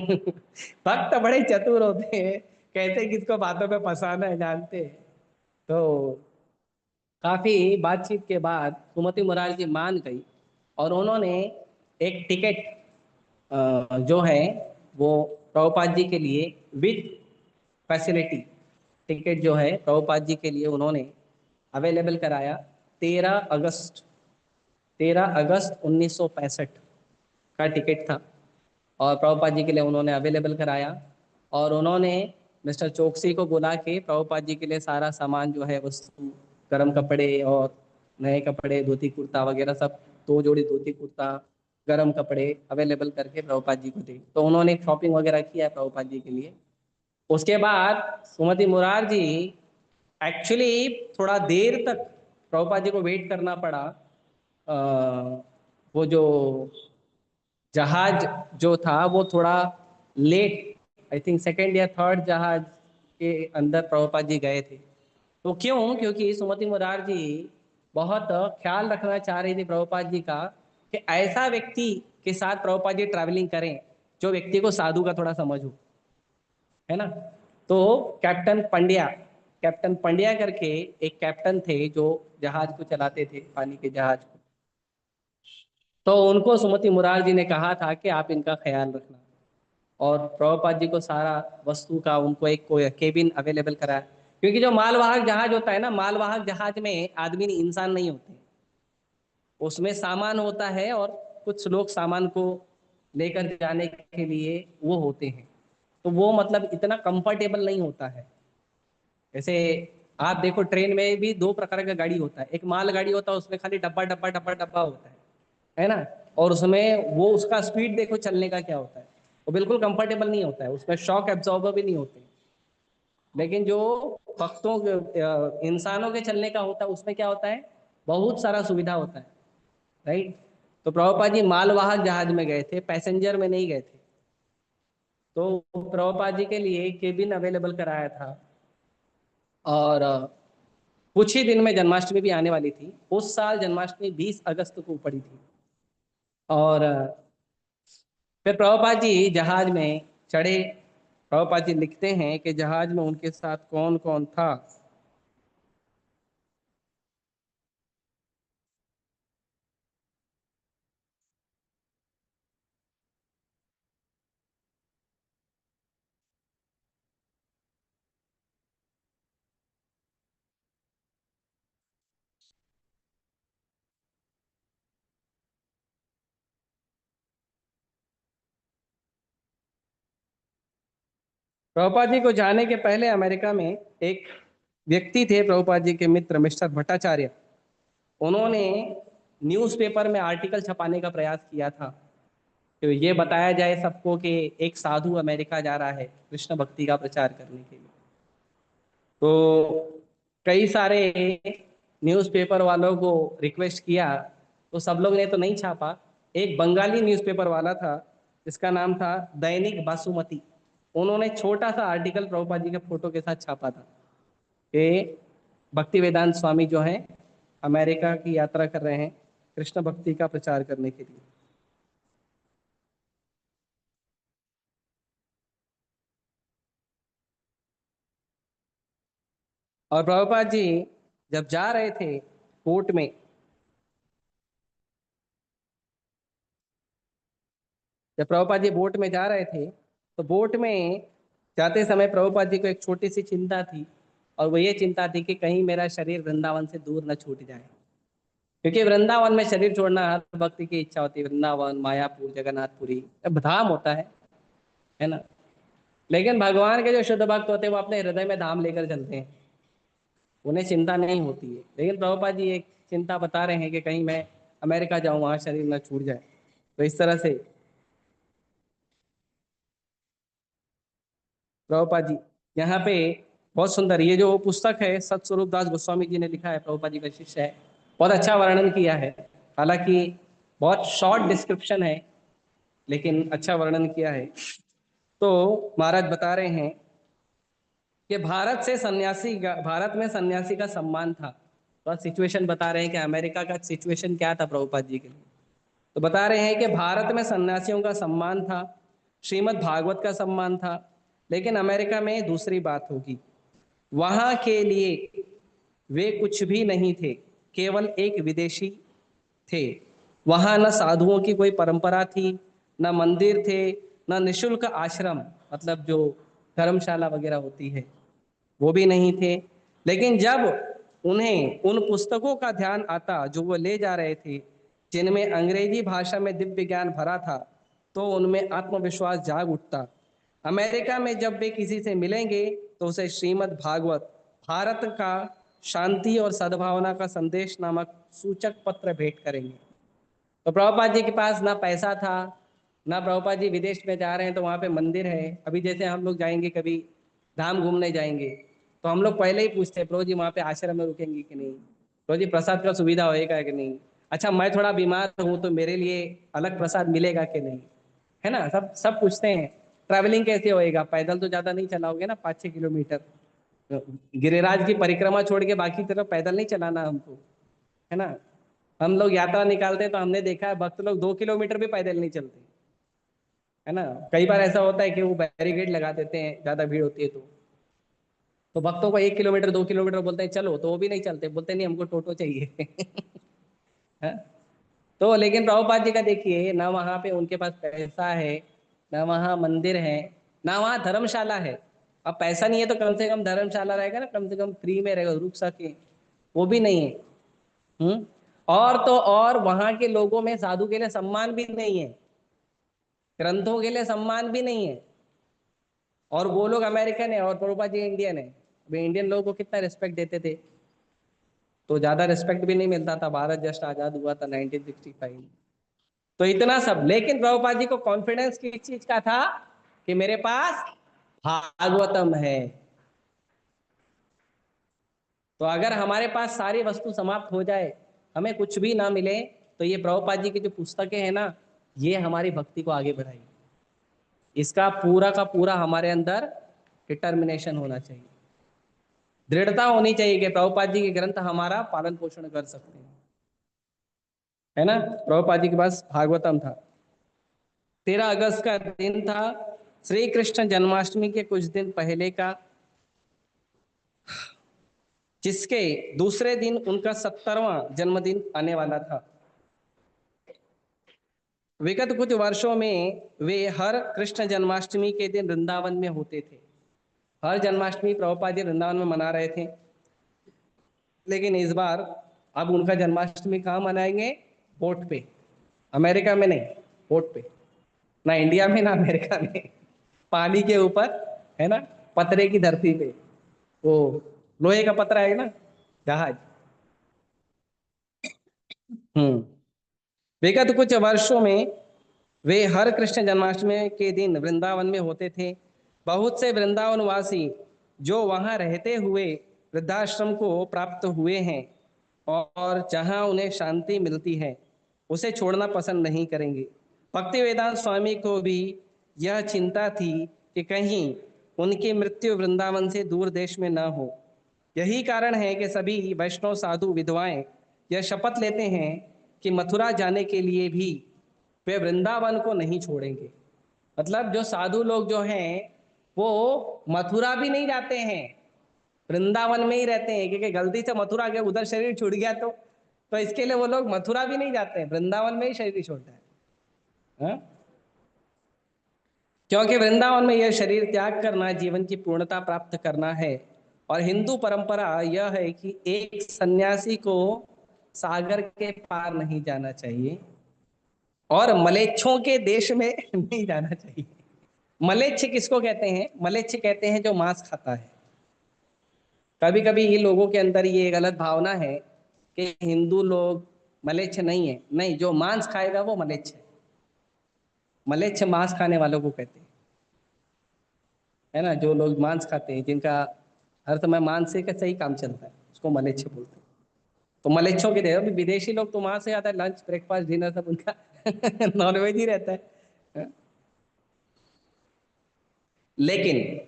भक्त बड़े चतुर होते हैं, कैसे किसको बातों में फंसाना है जानते हैं। तो काफी बातचीत के बाद सुमति मुरारजी मान गई, और उन्होंने एक टिकट जो है वो प्रभुपाद जी के लिए विद फैसिलिटी, टिकट जो है प्रभुपाद जी के लिए उन्होंने अवेलेबल कराया। 13 अगस्त 13 अगस्त 1965 का टिकट था, और प्रभुपाद जी के लिए उन्होंने अवेलेबल कराया। और उन्होंने मिस्टर चौकसी को बुला के प्रभुपाद जी के लिए सारा सामान जो है वस्तु, गर्म कपड़े और नए कपड़े, धोती कुर्ता वगैरह सब, 2 जोड़ी धोती कुर्ता, गर्म कपड़े अवेलेबल करके प्रभुपाद जी को दी। तो उन्होंने शॉपिंग वगैरह किया प्रभुपाद जी के लिए। उसके बाद सुमति मुरार जी एक्चुअली थोड़ा देर तक प्रभुपाद जी को वेट करना पड़ा। वो जो जहाज जो था वो थोड़ा लेट, आई थिंक सेकेंड या थर्ड जहाज के अंदर प्रभुपाद जी गए थे। तो क्यों, क्योंकि सुमति मुरार जी बहुत ख्याल रखना चाह रही थी प्रभुपाद जी का कि ऐसा व्यक्ति के साथ प्रभुपाद जी ट्रैवलिंग करें जो व्यक्ति को साधु का थोड़ा समझ हो, है ना। तो कैप्टन पंड्या कैप्टन पंड्या करके एक कैप्टन थे जो जहाज को चलाते थे, पानी के जहाज को। तो उनको सुमति मुरार जी ने कहा था कि आप इनका ख्याल रखना, और प्रभुपाद जी को सारा वस्तु का उनको एक कोई केबिन अवेलेबल कराया। क्योंकि जो मालवाहक जहाज होता है ना, मालवाहक जहाज में आदमी इंसान नहीं होते, उसमें सामान होता है, और कुछ लोग सामान को लेकर जाने के लिए वो होते हैं। तो वो मतलब इतना कंफर्टेबल नहीं होता है। जैसे आप देखो ट्रेन में भी 2 प्रकार का गाड़ी होता है, एक माल गाड़ी होता है उसमें खाली डब्बा डब्बा डब्बा डब्बा होता है ना। और उसमें वो उसका स्पीड देखो चलने का क्या होता है, वो बिल्कुल कंफर्टेबल नहीं होता है, उसमें शॉक एब्जॉर्बर भी नहीं होते। लेकिन जो भक्तों इंसानों के चलने का होता है उसमें क्या होता है, बहुत सारा सुविधा होता है, राइट। तो प्रभुपाद जी मालवाहक जहाज में गए थे, पैसेंजर में नहीं गए थे। तो प्रभुपाद जी के लिए केबिन अवेलेबल कराया था। और कुछ ही दिन में जन्माष्टमी भी आने वाली थी, उस साल जन्माष्टमी 20 अगस्त को पड़ी थी। और फिर प्रभुपाद जी जहाज में चढ़े। प्रभुपाद जी लिखते हैं कि जहाज में उनके साथ कौन कौन था। प्रभुपाद जी को जाने के पहले अमेरिका में एक व्यक्ति थे प्रभुपाद जी के मित्र, मिस्टर भट्टाचार्य। उन्होंने न्यूज़पेपर में आर्टिकल छपाने का प्रयास किया था, तो ये बताया जाए सबको कि एक साधु अमेरिका जा रहा है कृष्ण भक्ति का प्रचार करने के लिए। तो कई सारे न्यूज़पेपर वालों को रिक्वेस्ट किया, तो सब लोग ने तो नहीं छापा। एक बंगाली न्यूज़पेपर वाला था जिसका नाम था दैनिक बासुमती, उन्होंने छोटा सा आर्टिकल प्रभुपाद जी के फोटो के साथ छापा था कि भक्ति वेदांत स्वामी जो हैं अमेरिका की यात्रा कर रहे हैं कृष्ण भक्ति का प्रचार करने के लिए। और प्रभुपाद जी जब जा रहे थे कोर्ट में, जब प्रभुपाद जी बोट में जा रहे थे, तो बोट में जाते समय प्रभुपाद जी को एक छोटी सी चिंता थी, और वो ये चिंता थी कि कहीं मेरा शरीर वृंदावन से दूर न छूट जाए। क्योंकि वृंदावन में शरीर छोड़ना हर भक्ति की इच्छा होती है। वृंदावन, मायापुर, जगन्नाथपुरी अब धाम होता है ना। लेकिन भगवान के जो शुद्ध भक्त होते हैं वो अपने हृदय में धाम लेकर चलते हैं, उन्हें चिंता नहीं होती है। लेकिन प्रभुपाद जी एक चिंता बता रहे हैं कि कहीं मैं अमेरिका जाऊं, वहां शरीर न छूट जाए। तो इस तरह से प्रभुपाद जी यहाँ पे बहुत सुंदर ये जो पुस्तक है सतस्वरूप दास गोस्वामी जी ने लिखा है, प्रभुपाद जी का शिष्य है, बहुत अच्छा वर्णन किया है। हालांकि बहुत शॉर्ट डिस्क्रिप्शन है लेकिन अच्छा वर्णन किया है। तो महाराज बता रहे हैं कि भारत में सन्यासी का सम्मान था। तो सिचुएशन बता रहे हैं कि अमेरिका का सिचुएशन क्या था प्रभुपाद जी के लिए। तो बता रहे हैं कि भारत में सन्यासियों का सम्मान था, श्रीमद् भागवत का सम्मान था, लेकिन अमेरिका में दूसरी बात होगी। वहां के लिए वे कुछ भी नहीं थे, केवल एक विदेशी थे। वहां न साधुओं की कोई परंपरा थी, न मंदिर थे, न निशुल्क आश्रम, मतलब जो धर्मशाला वगैरह होती है वो भी नहीं थे। लेकिन जब उन्हें उन पुस्तकों का ध्यान आता जो वो ले जा रहे थे, जिनमें अंग्रेजी भाषा में दिव्य ज्ञान भरा था, तो उनमें आत्मविश्वास जाग उठता। अमेरिका में जब वे किसी से मिलेंगे तो उसे श्रीमद् भागवत, भारत का शांति और सद्भावना का संदेश नामक सूचक पत्र भेंट करेंगे। तो प्रभुपाद जी के पास ना पैसा था, ना प्रभुपाद जी विदेश में जा रहे हैं तो वहाँ पे मंदिर है। अभी जैसे हम लोग जाएंगे कभी धाम घूमने जाएंगे तो हम लोग पहले ही पूछते हैं प्रभु जी वहाँ पे आश्रम में रुकेंगे कि नहीं, प्रभु जी प्रसाद का सुविधा होएगा कि नहीं, अच्छा मैं थोड़ा बीमार हूँ तो मेरे लिए अलग प्रसाद मिलेगा कि नहीं, है ना। सब सब पूछते हैं। ट्रैवलिंग कैसे होएगा, पैदल तो ज्यादा नहीं चलाओगे ना, 5-6 किलोमीटर। गिरिराज की परिक्रमा छोड़ के बाकी तरफ पैदल नहीं चलाना हमको, है ना। हम लोग यात्रा निकालते हैं तो हमने देखा है भक्त लोग 2 किलोमीटर भी पैदल नहीं चलते, है ना। कई बार ऐसा होता है कि वो बैरिकेड लगा देते हैं ज्यादा भीड़ होती है तो भक्तों को 1 किलोमीटर 2 किलोमीटर बोलते हैं चलो, तो वो भी नहीं चलते, बोलते नहीं हमको टोटो चाहिए। है? तो लेकिन प्रभुपाद जी का देखिए ना, वहां पे उनके पास पैसा है, ना वहाँ मंदिर है, ना वहाँ धर्मशाला है। अब पैसा नहीं है तो कम से कम धर्मशाला रहेगा ना, कम से कम फ्री में रहेगा, रुक सके, वो भी नहीं है। और तो और वहां के लोगों में साधु के लिए सम्मान भी नहीं है, ग्रंथों के लिए सम्मान भी नहीं है। और वो लोग अमेरिकन है और प्रभुपाद जी इंडियन है। वे इंडियन लोगों को कितना रिस्पेक्ट देते थे, तो ज्यादा रिस्पेक्ट भी नहीं मिलता था। भारत जस्ट आजाद हुआ था 1965 में। तो इतना सब, लेकिन प्रभुपाद जी को कॉन्फिडेंस किस चीज का था कि मेरे पास भागवतम है। तो अगर हमारे पास सारी वस्तु समाप्त हो जाए, हमें कुछ भी ना मिले, तो ये प्रभुपाद जी की जो पुस्तकें हैं ना, ये हमारी भक्ति को आगे बढ़ाएगी। इसका पूरा का पूरा हमारे अंदर डिटर्मिनेशन होना चाहिए, दृढ़ता होनी चाहिए कि प्रभुपाद जी के ग्रंथ हमारा पालन पोषण कर सकते हैं, है ना। प्रभुपाद जी के पास भागवतम था। 13 अगस्त का दिन था, श्री कृष्ण जन्माष्टमी के कुछ दिन पहले का, जिसके दूसरे दिन उनका 70वां जन्मदिन आने वाला था। विगत कुछ वर्षों में वे हर कृष्ण जन्माष्टमी के दिन वृंदावन में होते थे। हर जन्माष्टमी प्रभुपाद जी वृंदावन में मना रहे थे, लेकिन इस बार अब उनका जन्माष्टमी कहाँ मनाएंगे, बोट पे, अमेरिका में नहीं, बोट पे, ना इंडिया में ना अमेरिका में, पानी के ऊपर, है ना, पतरे की धरती पे, वो लोहे का पतरा है ना, जहाज। हम्म। विगत कुछ वर्षों में वे हर कृष्ण जन्माष्टमी के दिन वृंदावन में होते थे। बहुत से वृंदावनवासी जो वहां रहते हुए वृद्धाश्रम को प्राप्त हुए हैं और जहां उन्हें शांति मिलती है, उसे छोड़ना पसंद नहीं करेंगे। भक्ति वेदांत स्वामी को भी यह चिंता थी कि कहीं उनकी मृत्यु वृंदावन से दूर देश में न हो। यही कारण है कि सभी वैष्णव साधु विधवाएं यह शपथ लेते हैं कि मथुरा जाने के लिए भी वे वृंदावन को नहीं छोड़ेंगे। मतलब जो साधु लोग जो हैं वो मथुरा भी नहीं जाते हैं, वृंदावन में ही रहते हैं, क्योंकि गलती से मथुरा गए उधर शरीर छूट गया तो इसके लिए वो लोग मथुरा भी नहीं जाते हैं, वृंदावन में ही शरीर छोड़ता है। हाँ? क्योंकि वृंदावन में यह शरीर त्याग करना जीवन की पूर्णता प्राप्त करना है। और हिंदू परंपरा यह है कि एक सन्यासी को सागर के पार नहीं जाना चाहिए और मलेच्छों के देश में नहीं जाना चाहिए। मलेच्छ किसको कहते हैं? मलेच्छ कहते हैं जो मांस खाता है। कभी कभी ये लोगों के अंदर ये गलत भावना है कि हिंदू लोग मलेच्छ नहीं है। नहीं, जो मांस खाएगा वो मलेच्छ है। मलेच्छ मांस खाने वालों को कहते हैं, है ना। जो लोग मांस खाते हैं, जिनका हर समय मांस से का सही काम चलता है, उसको मलेच्छ बोलते हैं। तो मलेच्छों के देश, अभी विदेशी लोग तो वहां से आता है, लंच ब्रेकफास्ट डिनर सब उनका नॉनवेज ही रहता है। लेकिन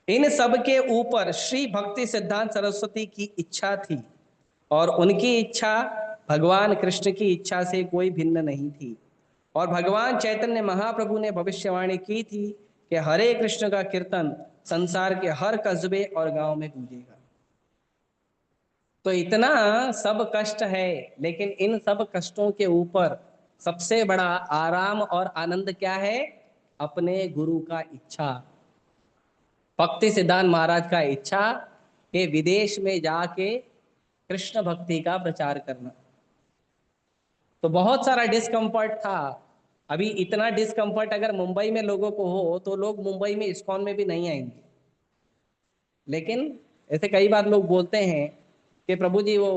इन सब के ऊपर श्री भक्ति सिद्धांत सरस्वती की इच्छा थी, और उनकी इच्छा भगवान कृष्ण की इच्छा से कोई भिन्न नहीं थी। और भगवान चैतन्य महाप्रभु ने भविष्यवाणी की थी कि हरे कृष्ण का कीर्तन संसार के हर कस्बे और गांव में गूंजेगा। तो इतना सब कष्ट है, लेकिन इन सब कष्टों के ऊपर सबसे बड़ा आराम और आनंद क्या है? अपने गुरु का इच्छा। भक्ति सिद्धांत महाराज का इच्छा कि विदेश में जाके कृष्ण भक्ति का प्रचार करना। तो बहुत सारा डिस्कम्फर्ट था। अभी इतना डिस्कम्फर्ट अगर मुंबई में लोगों को हो तो लोग मुंबई में इस्कॉन में भी नहीं आएंगे। लेकिन ऐसे कई बार लोग बोलते हैं कि प्रभु जी वो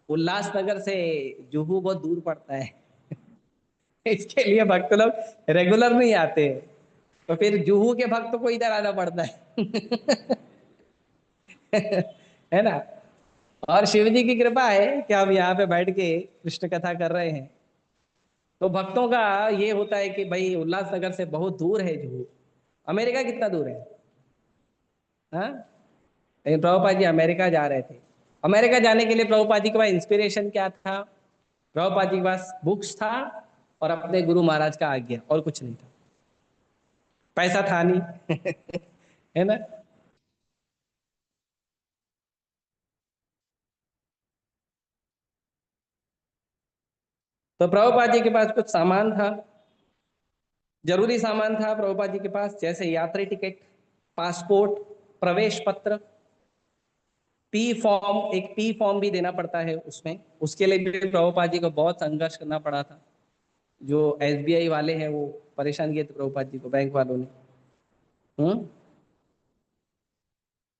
उल्लासनगर से जुहू बहुत दूर पड़ता है इसके लिए भक्त लोग रेगुलर नहीं आते, तो फिर जुहू के भक्त को इधर आना पड़ता है है ना। और शिव जी की कृपा है कि हम यहाँ पे बैठ के कृष्ण कथा कर रहे हैं। तो भक्तों का ये होता है कि भाई उल्लासनगर से बहुत दूर है जुहू। अमेरिका कितना दूर है? हाँ, लेकिन प्रभुपाद जी अमेरिका जा रहे थे। अमेरिका जाने के लिए प्रभुपाद जी के पास इंस्पिरेशन क्या था? प्रभुपाद जी के पास बुक्स था और अपने गुरु महाराज का आज्ञा, और कुछ नहीं था। पैसा था नहीं है ना। तो प्रभुपाद जी के पास कुछ सामान था, जरूरी सामान था प्रभुपाद जी के पास, जैसे यात्री टिकट, पासपोर्ट, प्रवेश पत्र, पी फॉर्म। एक पी फॉर्म भी देना पड़ता है उसमें, उसके लिए भी प्रभुपाद जी को बहुत संघर्ष करना पड़ा था। जो एसबीआई वाले हैं वो परेशान किए थे प्रभुपाद जी को, बैंक वालों ने। हम्म।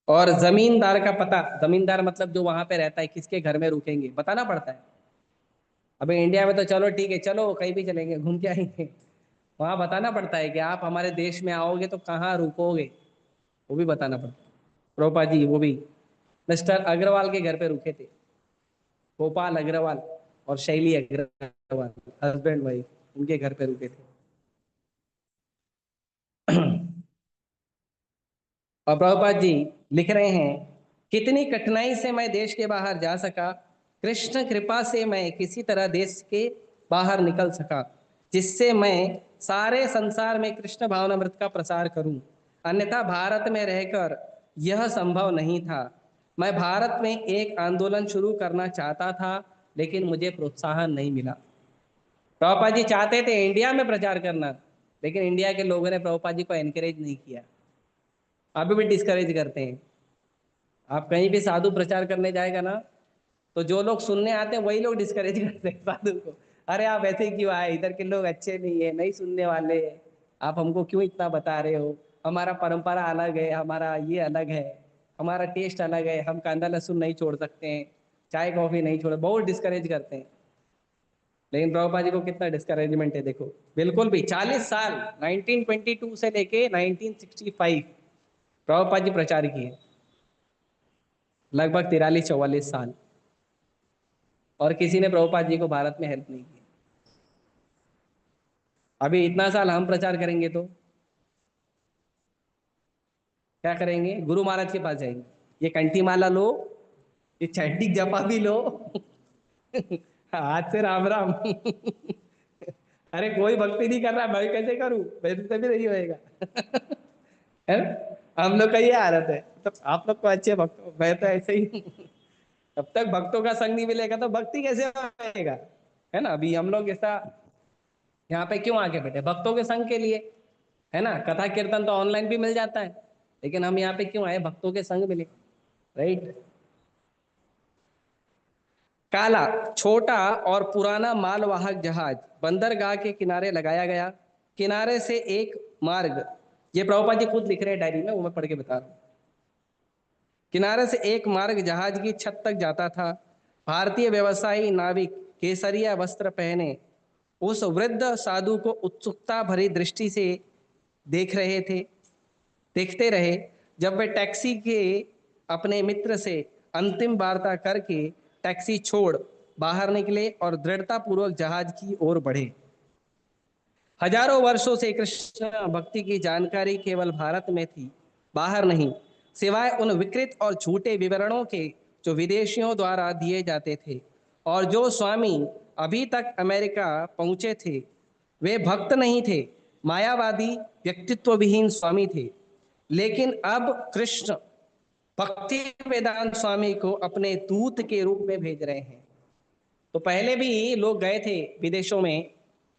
और जमींदार का पता, जमींदार मतलब जो वहां पे रहता है, किसके घर में रुकेंगे बताना पड़ता है। अभी इंडिया में तो चलो ठीक है, चलो कहीं भी चलेंगे, घूम के आएंगे। वहां बताना पड़ता है कि आप हमारे देश में आओगे तो कहाँ रुकोगे, वो भी बताना पड़ता है। प्रभुपाद जी वो भी मिस्टर अग्रवाल के घर पे रुके थे, गोपाल अग्रवाल और शैली अग्रवाल, हस्बैंड वाइफ, उनके घर पे रुके थे और प्रभुपाद जी लिख रहे हैं, कितनी कठिनाई से मैं देश के बाहर जा सका, कृष्ण कृपा से मैं किसी तरह देश के बाहर निकल सका, जिससे मैं सारे संसार में कृष्ण भावनामृत का प्रसार करूं। अन्यथा भारत में रहकर यह संभव नहीं था। मैं भारत में एक आंदोलन शुरू करना चाहता था, लेकिन मुझे प्रोत्साहन नहीं मिला। प्रभुपाद जी चाहते थे इंडिया में प्रचार करना, लेकिन इंडिया के लोगों ने प्रभुपाद जी को एनकरेज नहीं किया। अभी भी डिस्करेज करते हैं। आप कहीं भी साधु प्रचार करने जाएगा ना, तो जो लोग सुनने आते हैं वही लोग डिस्करेज करते हैं साधु को। अरे आप ऐसे क्यों आए, इधर के लोग अच्छे नहीं है, नहीं सुनने वाले हैं, आप हमको क्यों इतना बता रहे हो? हमारा परंपरा अलग है, हमारा ये अलग है, हमारा टेस्ट अलग है, हम कांदा लहसुन नहीं छोड़ सकते हैं, चाय कॉफी नहीं छोड़, बहुत डिस्करेज करते हैं। लेकिन प्रभुपाद जी को कितना डिस्करेजमेंट है देखो। बिल्कुल भी 40 साल, 1922 से लेके 1965 प्रभुपाद जी प्रचार किए, लगभग 43-44 साल, और किसी ने प्रभुपाद जी को भारत में हेल्प नहीं की। अभी इतना साल हम प्रचार करेंगे तो क्या करेंगे? गुरु महाराज के पास जाएंगे, ये कंठी माला लो, ये चैंटिक जपा भी लो हाथ से राम राम अरे कोई भक्ति नहीं कर रहा, मैं कैसे करूं? मेरे से भी नहीं होएगा है ना? हम लोग का ये आदत है। तो आप लोग को अच्छे भक्त, मैं तो ऐसे ही तब तक भक्तों का संग नहीं मिलेगा तो भक्ति कैसे होएगा? है ना। अभी हम लोग ऐसा यहाँ पे क्यों आके बैठे? भक्तों के संग के लिए, है ना। कथा कीर्तन तो ऑनलाइन भी मिल जाता है, लेकिन हम यहाँ पे क्यों आए? भक्तों के संग मिले, राइट। काला, छोटा और पुराना मालवाहक जहाज बंदरगाह के किनारे लगाया गया। किनारे से एक मार्ग, ये प्रभुपाद जी खुद लिख रहे हैं डायरी में, वो मैं पढ़ के बता रहा हूँ। किनारे से एक मार्ग जहाज की छत तक जाता था। भारतीय व्यवसायी नाविक केसरिया वस्त्र पहने उस वृद्ध साधु को उत्सुकता भरी दृष्टि से देख रहे थे देखते रहे। जब वे टैक्सी के अपने मित्र से अंतिम वार्ता करके टैक्सी छोड़ बाहर निकले और दृढ़ता पूर्वक जहाज की ओर बढ़े। हजारों वर्षों से कृष्ण भक्ति की जानकारी केवल भारत में थी, बाहर नहीं, सिवाय उन विकृत और झूठे विवरणों के जो विदेशियों द्वारा दिए जाते थे और जो स्वामी अभी तक अमेरिका पहुंचे थे। वे भक्त नहीं थे, मायावादी व्यक्तित्व विहीन स्वामी थे। लेकिन अब कृष्ण भक्ति वेदांत स्वामी को अपने दूत के रूप में भेज रहे हैं। तो पहले भी लोग गए थे विदेशों में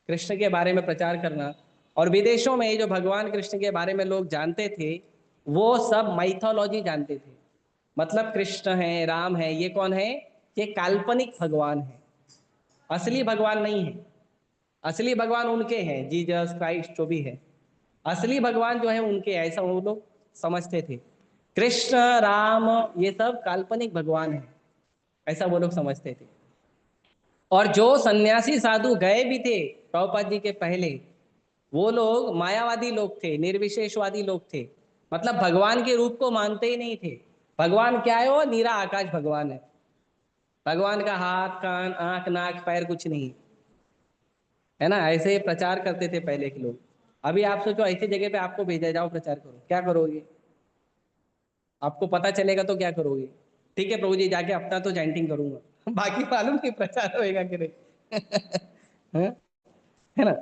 कृष्ण के बारे में प्रचार करना, और विदेशों में जो भगवान कृष्ण के बारे में लोग जानते थे वो सब माइथोलॉजी जानते थे। मतलब कृष्ण है, राम है, ये कौन है? ये काल्पनिक भगवान है, असली भगवान नहीं है। असली भगवान उनके हैं, जीसस क्राइस्ट जो भी है, असली भगवान जो है उनके, ऐसा वो लोग समझते थे। कृष्ण, राम, ये सब काल्पनिक भगवान है, ऐसा वो लोग समझते थे। और जो सन्यासी साधु गए भी थे प्रभुपाद जी के पहले, वो लोग मायावादी लोग थे, निर्विशेषवादी लोग थे। मतलब भगवान के रूप को मानते ही नहीं थे। भगवान क्या है? वो नीरा आकाश भगवान है। भगवान का हाथ, कान, आंख, नाक, पैर कुछ नहीं है ना। ऐसे प्रचार करते थे पहले के लोग। अभी आप सोचो ऐसी जगह पे आपको भेजा जाओ प्रचार करो, क्या करोगे? आपको पता चलेगा तो क्या करोगे? ठीक है प्रभु जी, जाके अपना तो चैंटिंग करूंगा बाकी मालूम नहीं प्रचार होएगा कि नहीं हाँ? है ना।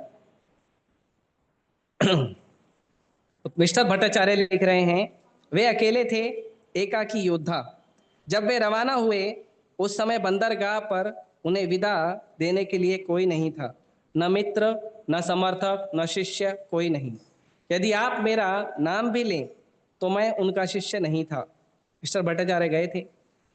मिस्टर भट्टाचार्य लिख रहे हैं, वे अकेले थे, एकाकी योद्धा। जब वे रवाना हुए उस समय बंदरगाह पर उन्हें विदा देने के लिए कोई नहीं था, न मित्र, न समर्थक, न शिष्य, कोई नहीं। यदि आप मेरा नाम भी लें तो मैं उनका शिष्य नहीं था। मिस्टर भट्टाचार्य गए थे,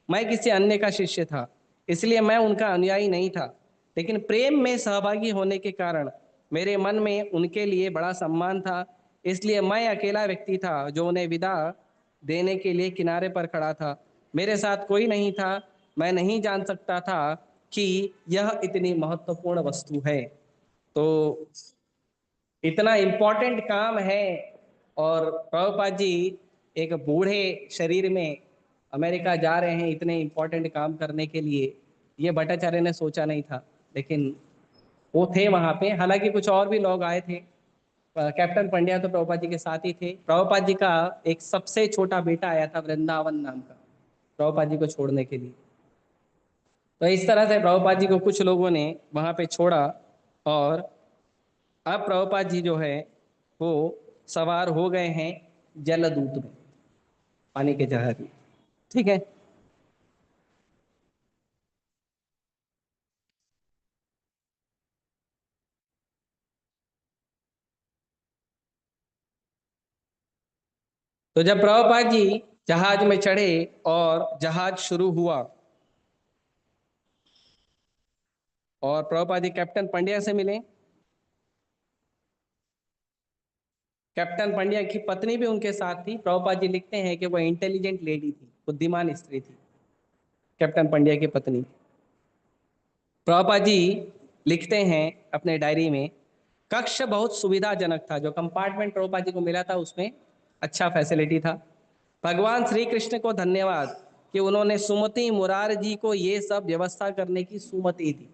मैं किसी अन्य का शिष्य था, इसलिए मैं उनका अनुयायी नहीं था। लेकिन प्रेम में सहभागी होने के कारण मेरे मन में उनके लिए बड़ा सम्मान था, इसलिए मैं अकेला व्यक्ति था जो उन्हें विदा देने के लिए किनारे पर खड़ा था। मेरे साथ कोई नहीं था, मैं नहीं जान सकता था कि यह इतनी महत्वपूर्ण वस्तु है। तो इतना इम्पोर्टेंट काम है, और प्रभुपाद जी एक बूढ़े शरीर में अमेरिका जा रहे हैं इतने इम्पोर्टेंट काम करने के लिए, ये भट्टाचार्य ने सोचा नहीं था। लेकिन वो थे वहाँ पे। हालांकि कुछ और भी लोग आए थे। कैप्टन पंड्या तो प्रभुपाद जी के साथ ही थे। प्रभुपाद जी का एक सबसे छोटा बेटा आया था वृंदावन नाम का, प्रभुपाद जी को छोड़ने के लिए। तो इस तरह से प्रभुपाद जी को कुछ लोगों ने वहाँ पे छोड़ा, और अब प्रभुपाद जी जो है वो सवार हो गए हैं जलदूत में, पानी के जहाज में। ठीक है। तो जब प्रभुपाद जी जहाज में चढ़े और जहाज शुरू हुआ, और प्रभुपाद जी कैप्टन पंड्या से मिले। कैप्टन पंड्या की पत्नी भी उनके साथ थी। प्रभुपाद जी लिखते हैं कि वह इंटेलिजेंट लेडी थी, बुद्धिमान स्त्री थी, कैप्टन पंड्या की पत्नी। प्रभुपाद जी लिखते हैं अपने डायरी में, कक्ष बहुत सुविधाजनक था। जो कंपार्टमेंट प्रभुपाद जी को मिला था उसमें अच्छा फैसिलिटी था। भगवान श्री कृष्ण को धन्यवाद कि उन्होंने सुमति मुरार जी को ये सब व्यवस्था करने की सुमति दी।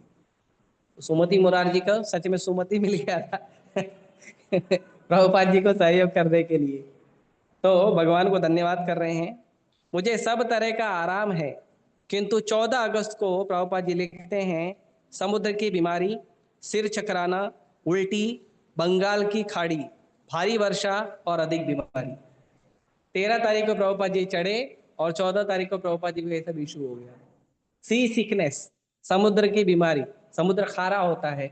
सुमति मुरार जी का सच में सुमति मिल गया था प्रभुपाद जी को सहयोग करने के लिए। तो भगवान को धन्यवाद कर रहे हैं। मुझे सब तरह का आराम है, किंतु 14 अगस्त को प्रभुपाद जी लिखते हैं, समुद्र की बीमारी, सिर चकराना, उल्टी, बंगाल की खाड़ी, भारी वर्षा और अधिक बीमारी। 13 तारीख को प्रभुपाद जी चढ़े और 14 तारीख को प्रभुपाद जी को ये सब इशू हो गया। सी सिकनेस, समुद्र की बीमारी। समुद्र खारा होता है,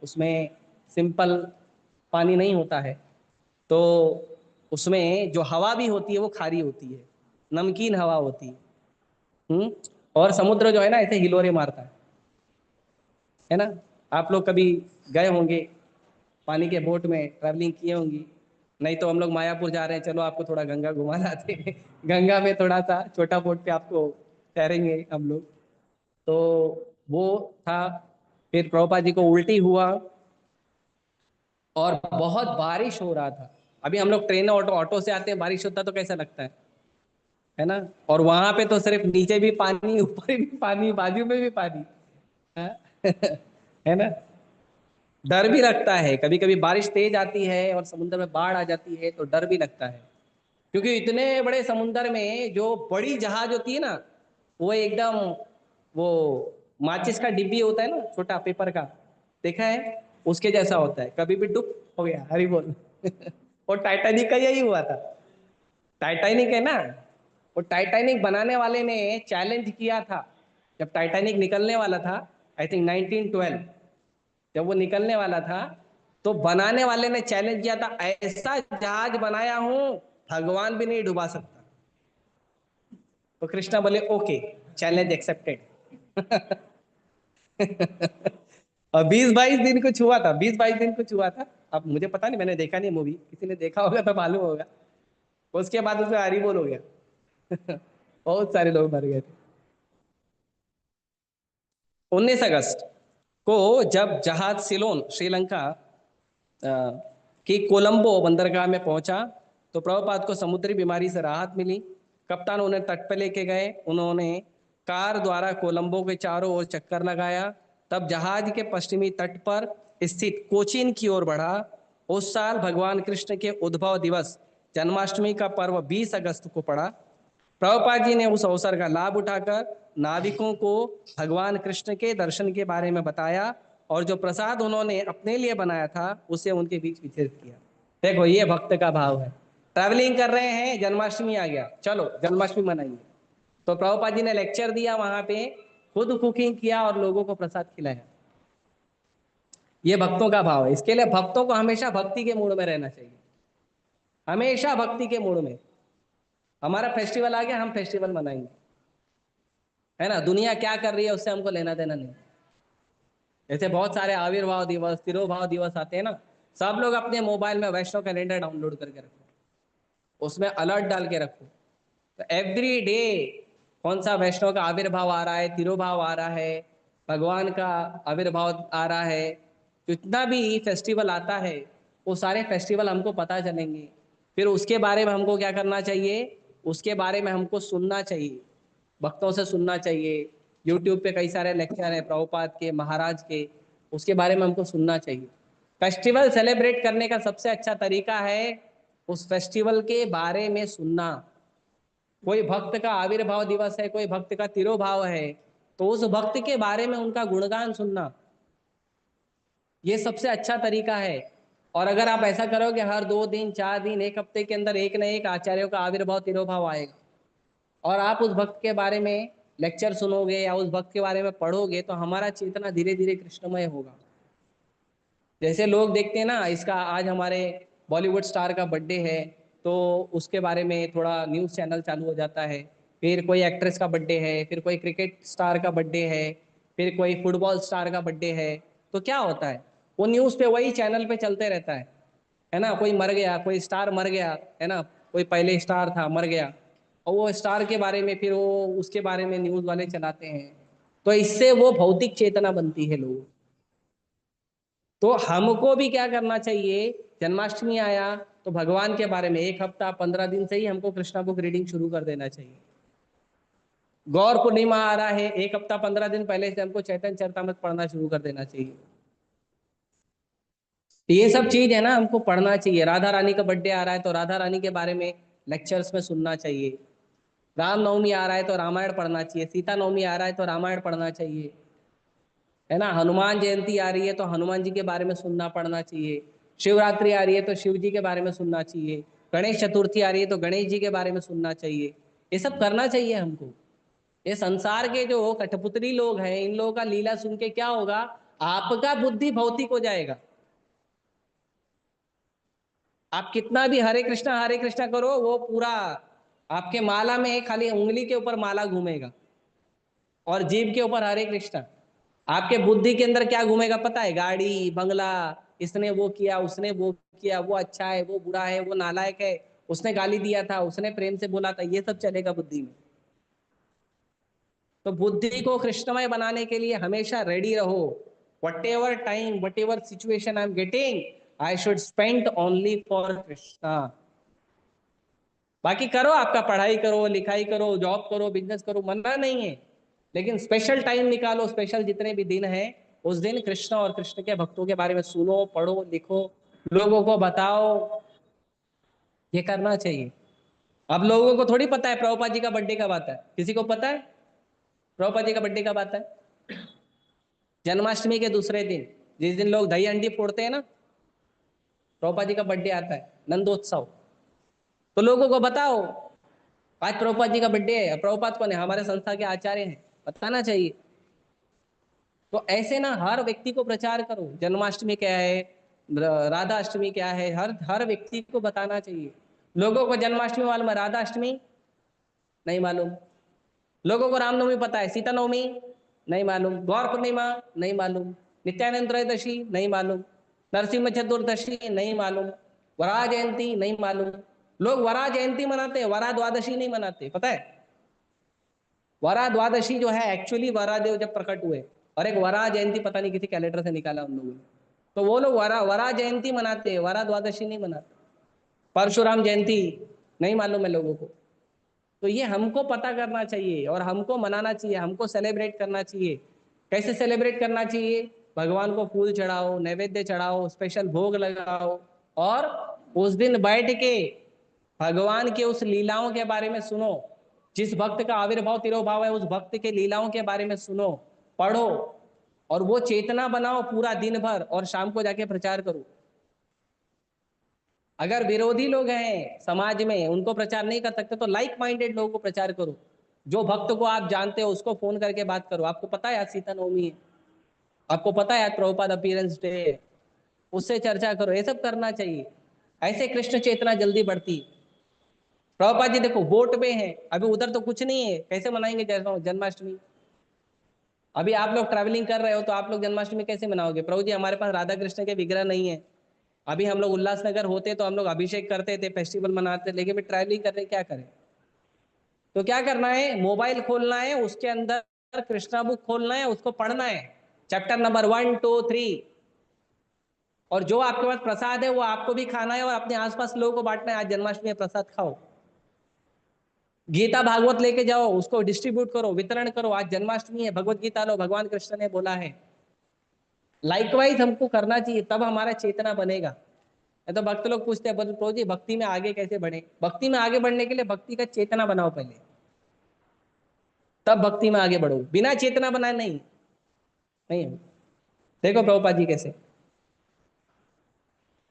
उसमें सिंपल पानी नहीं होता है, तो उसमें जो हवा भी होती है वो खारी होती है, नमकीन हवा होती है। और समुद्र जो है ना ऐसे हिलोरे मारता है ना। आप लोग कभी गए होंगे पानी के बोट में, ट्रैवलिंग किए होंगी। नहीं तो हम लोग मायापुर जा रहे हैं, चलो आपको थोड़ा गंगा घुमा लाते हैं। गंगा में थोड़ा सा छोटा बोट पे आपको तैरेंगे हम लोग। तो वो था। फिर प्रभुपाद जी को उल्टी हुआ और बहुत बारिश हो रहा था। अभी हम लोग ट्रेन ऑटो ऑटो से आते हैं, बारिश होता है तो कैसा लगता है ना। और वहां पे तो सिर्फ नीचे भी पानी, ऊपर भी पानी, बाजू में भी पानी। हाँ? है ना। डर भी लगता है, कभी कभी बारिश तेज आती है और समुद्र में बाढ़ आ जाती है तो डर भी लगता है। क्योंकि इतने बड़े समुद्र में जो बड़ी जहाज होती है ना, वो एकदम, वो माचिस का डिब्बी होता है ना छोटा पेपर का, देखा है, उसके जैसा होता है, कभी भी डुब हो गया, हरी बोल। और टाइटैनिक का यही हुआ था। टाइटैनिक है ना, वो टाइटैनिक बनाने वाले ने चैलेंज किया था। जब टाइटैनिक निकलने वाला था, आई थिंक 1912, जब वो निकलने वाला था, तो बनाने वाले ने चैलेंज किया था, ऐसा जहाज बनाया हूं भगवान भी नहीं डुबा सकता। तो कृष्णा बोले ओके, चैलेंज एक्सेप्टेड। और 20-22 दिन कुछ हुआ था, 20-22 दिन कुछ हुआ था। अब मुझे पता नहीं, मैंने देखा नहीं मूवी, किसी ने देखा होगा तो मालूम होगा। उसके बाद उसमें हरी बोल हो गया। बहुत सारे लोग मर गए थे। 19 अगस्त को जब जहाज सिलोन श्रीलंका कि कोलंबो बंदरगाह में पहुंचा, तो प्रभुपाद को समुद्री बीमारी से राहत मिली। कप्तान उन्हें तट पर लेके गए, उन्होंने कार द्वारा कोलंबो के चारों ओर चक्कर लगाया। तब जहाज के पश्चिमी तट पर स्थित कोचीन की ओर बढ़ा। उस साल भगवान कृष्ण के उद्भव दिवस जन्माष्टमी का पर्व 20 अगस्त को पड़ा। प्रभुपाद जी ने उस अवसर का लाभ उठाकर नाविकों को भगवान कृष्ण के दर्शन के बारे में बताया और जो प्रसाद उन्होंने अपने लिए बनाया था उसे उनके बीच वितरित किया। देखो ये भक्त का भाव है। ट्रैवलिंग कर रहे हैं, जन्माष्टमी आ गया, चलो जन्माष्टमी मनाइए। तो प्रभुपाद जी ने लेक्चर दिया वहां पे, खुद कुकिंग किया और लोगों को प्रसाद खिलाया। ये भक्तों का भाव है। इसके लिए भक्तों को हमेशा भक्ति के मूड में रहना चाहिए, हमेशा भक्ति के मूड में। हमारा फेस्टिवल आ गया, हम फेस्टिवल मनाएंगे, है ना। दुनिया क्या कर रही है उससे हमको लेना देना नहीं। जैसे बहुत सारे आविर्भाव दिवस, तिरोभाव दिवस आते हैं ना, सब लोग अपने मोबाइल में वैष्णव कैलेंडर डाउनलोड करके रखो, उसमें अलर्ट डाल के रखो। तो एवरी डे कौन सा वैष्णव का आविर्भाव आ रहा है, तिरोभाव आ रहा है, भगवान का आविर्भाव आ रहा है, जितना भी फेस्टिवल आता है वो सारे फेस्टिवल हमको पता चलेंगे। फिर उसके बारे में हमको क्या करना चाहिए, उसके बारे में हमको सुनना चाहिए, भक्तों से सुनना चाहिए। यूट्यूब पे कई सारे लेक्चर हैं प्रभुपाद के, महाराज के, उसके बारे में हमको सुनना चाहिए। फेस्टिवल सेलिब्रेट करने का सबसे अच्छा तरीका है उस फेस्टिवल के बारे में सुनना। कोई भक्त का आविर्भाव दिवस है, कोई भक्त का तिरोभाव है, तो उस भक्त के बारे में उनका गुणगान सुनना, ये सबसे अच्छा तरीका है। और अगर आप ऐसा करोगे, हर 2 दिन 4 दिन 1 हफ्ते के अंदर एक न एक आचार्यों का आविर्भाव तिरोभाव आएगा, और आप उस भक्त के बारे में लेक्चर सुनोगे या उस भक्त के बारे में पढ़ोगे, तो हमारा चेतना धीरे धीरे कृष्णमय होगा। जैसे लोग देखते हैं ना, इसका आज हमारे बॉलीवुड स्टार का बर्थडे है, तो उसके बारे में थोड़ा न्यूज़ चैनल चालू हो जाता है। फिर कोई एक्ट्रेस का बर्थडे है, फिर कोई क्रिकेट स्टार का बर्थडे है, फिर कोई फुटबॉल स्टार का बर्थडे है, तो क्या होता है, वो न्यूज़ पे वही चैनल पे चलते रहता है ना। कोई मर गया, कोई स्टार मर गया, है ना, कोई पहले स्टार था मर गया, और वो स्टार के बारे में फिर वो उसके बारे में न्यूज़ वाले चलाते हैं। तो इससे वो भौतिक चेतना बनती है लोगों। तो हमको भी क्या करना चाहिए, जन्माष्टमी आया तो भगवान के बारे में 1 हफ्ता 15 दिन से ही हमको कृष्णा बुक रीडिंग शुरू कर देना चाहिए। गौर पूर्णिमा आ रहा है, 1 हफ्ता 15 दिन पहले से हमको चैतन्य चरितमृत पढ़ना शुरू कर देना चाहिए। तो ये सब चीज है ना, हमको पढ़ना चाहिए। राधा रानी का बर्थडे आ रहा है तो राधा रानी के बारे में लेक्चर्स में सुनना चाहिए। राम नवमी आ रहा है तो रामायण पढ़ना चाहिए। सीता नवमी आ रहा है तो रामायण पढ़ना चाहिए, है ना। हनुमान जयंती आ रही है तो हनुमान जी के बारे में सुनना पढ़ना चाहिए। शिवरात्रि आ रही है तो शिव जी के बारे में सुनना चाहिए। गणेश चतुर्थी आ रही है तो गणेश जी के बारे में सुनना चाहिए। ये सब करना चाहिए हमको। ये संसार के जो कठपुतली लोग हैं, इन लोगों का लीला सुन के क्या होगा, आपका बुद्धि भौतिक हो जाएगा। आप कितना भी हरे कृष्णा करो, वो पूरा आपके माला में खाली उंगली के ऊपर माला घूमेगा। और जीभ के ऊपर हरे कृष्णा। आपके बुद्धि के अंदर क्या घूमेगा पता है? गाड़ी बंगला, इसने वो किया, उसने वो किया, वो अच्छा है, वो बुरा है, वो नालायक है, उसने गाली दिया था, उसने प्रेम से बोला था, ये सब चलेगा बुद्धि में। तो बुद्धि को कृष्णमय बनाने के लिए हमेशा रेडी रहो। What ever time, what ever situation I am getting, I should spend only for Krishna. बाकी करो, आपका पढ़ाई करो, लिखाई करो, जॉब करो, बिजनेस करो, मना नहीं है, लेकिन स्पेशल टाइम निकालो, स्पेशल जितने भी दिन है उस दिन कृष्ण और कृष्ण के भक्तों के बारे में सुनो, पढ़ो, लिखो, लोगों को बताओ। ये करना चाहिए। अब लोगों को थोड़ी पता है प्रभुपाद जी का बर्थडे कब आता है? किसी को पता है प्रभुपाद जी का बर्थडे कब आता है? जन्माष्टमी के दूसरे दिन, जिस दिन लोग दही अंडी फोड़ते हैं ना, प्रभुपाद जी का बर्थडे आता है, नंदोत्सव। तो लोगों को बताओ आज प्रभुपाद जी का बर्थडे है। प्रभुपाद कौन है? हमारे संस्था के आचार्य हैं, बताना चाहिए। तो ऐसे ना हर व्यक्ति को प्रचार करो, जन्माष्टमी क्या है, राधा अष्टमी क्या है, हर व्यक्ति को बताना चाहिए। लोगों को जन्माष्टमी मालूम है, राधा अष्टमी नहीं मालूम। लोगों को रामनवमी पता है, सीता नवमी नहीं मालूम, गौर पूर्णिमा नहीं मालूम, नित्यानंद त्रयोदशी नहीं मालूम, नरसिंह चतुर्दशी नहीं मालूम, वरा जयंती नहीं मालूम। लोग वरा जयंती मनाते हैं, वरा द्वादशी नहीं मनाते, पता है? वरा द्वादशी जो है एक्चुअली वरादेव जब प्रकट हुए, और एक वरा जयंती पता नहीं किसी कैलेंडर से निकाला उन लोगों ने, तो वो लोग वरा वरा जयंती मनाते हैं, वरा द्वादशी नहीं मनाते। परशुराम जयंती नहीं मालूम है लोगों को। तो ये हमको पता करना चाहिए और हमको मनाना चाहिए, हमको सेलिब्रेट करना चाहिए। कैसे सेलिब्रेट करना चाहिए? भगवान को फूल चढ़ाओ, नैवेद्य चढ़ाओ, स्पेशल भोग लगाओ, और उस दिन बैठ के भगवान के उस लीलाओं के बारे में सुनो। जिस भक्त का आविर्भाव तिरोभाव है, उस भक्त के लीलाओं के बारे में सुनो, पढ़ो, और वो चेतना बनाओ पूरा दिन भर, और शाम को जाके प्रचार करो। अगर विरोधी लोग हैं समाज में, उनको प्रचार नहीं कर सकते, तो लाइक माइंडेड लोगों को प्रचार करो। जो भक्त को आप जानते हो उसको फोन करके बात करो, आपको पता है आज सीता नवमी है, आपको पता है आज प्रभुपाद अपीयरेंस डे है, उससे चर्चा करो। ये सब करना चाहिए, ऐसे कृष्ण चेतना जल्दी बढ़ती। प्रभुपाद जी देखो बोट पे हैं, अभी उधर तो कुछ नहीं है, कैसे मनाएंगे जन्माष्टमी? अभी आप लोग ट्रैवलिंग कर रहे हो, तो आप लोग जन्माष्टमी कैसे मनाओगे? प्रभु जी हमारे पास राधा कृष्ण के विग्रह नहीं है। अभी हम लोग उल्लासनगर होते तो हम लोग अभिषेक करते थे, फेस्टिवल मनाते, लेकिन भी ट्रैवलिंग कर रहे, क्या करें? तो क्या करना है? मोबाइल खोलना है, उसके अंदर कृष्णा बुक खोलना है, उसको पढ़ना है, चैप्टर नंबर 1 2 3। और जो आपके पास प्रसाद है वो आपको भी खाना है और अपने आसपास लोगों को बांटना है। आज जन्माष्टमी है, प्रसाद खाओ। गीता भागवत लेके जाओ, उसको डिस्ट्रीब्यूट करो, वितरण करो। आज जन्माष्टमी है, भगवत गीता लो, भगवान कृष्ण ने बोला है। लाइकवाइज हमको करना चाहिए, तब हमारा चेतना बनेगा। तो भक्त लोग पूछते हैं प्रभु जी भक्ति में आगे कैसे बढ़े? भक्ति में आगे बढ़ने के लिए भक्ति का चेतना बनाओ पहले, तब भक्ति में आगे बढ़ो। बिना चेतना बनाए नहीं, नहीं। देखो प्रभुपाद जी कैसे।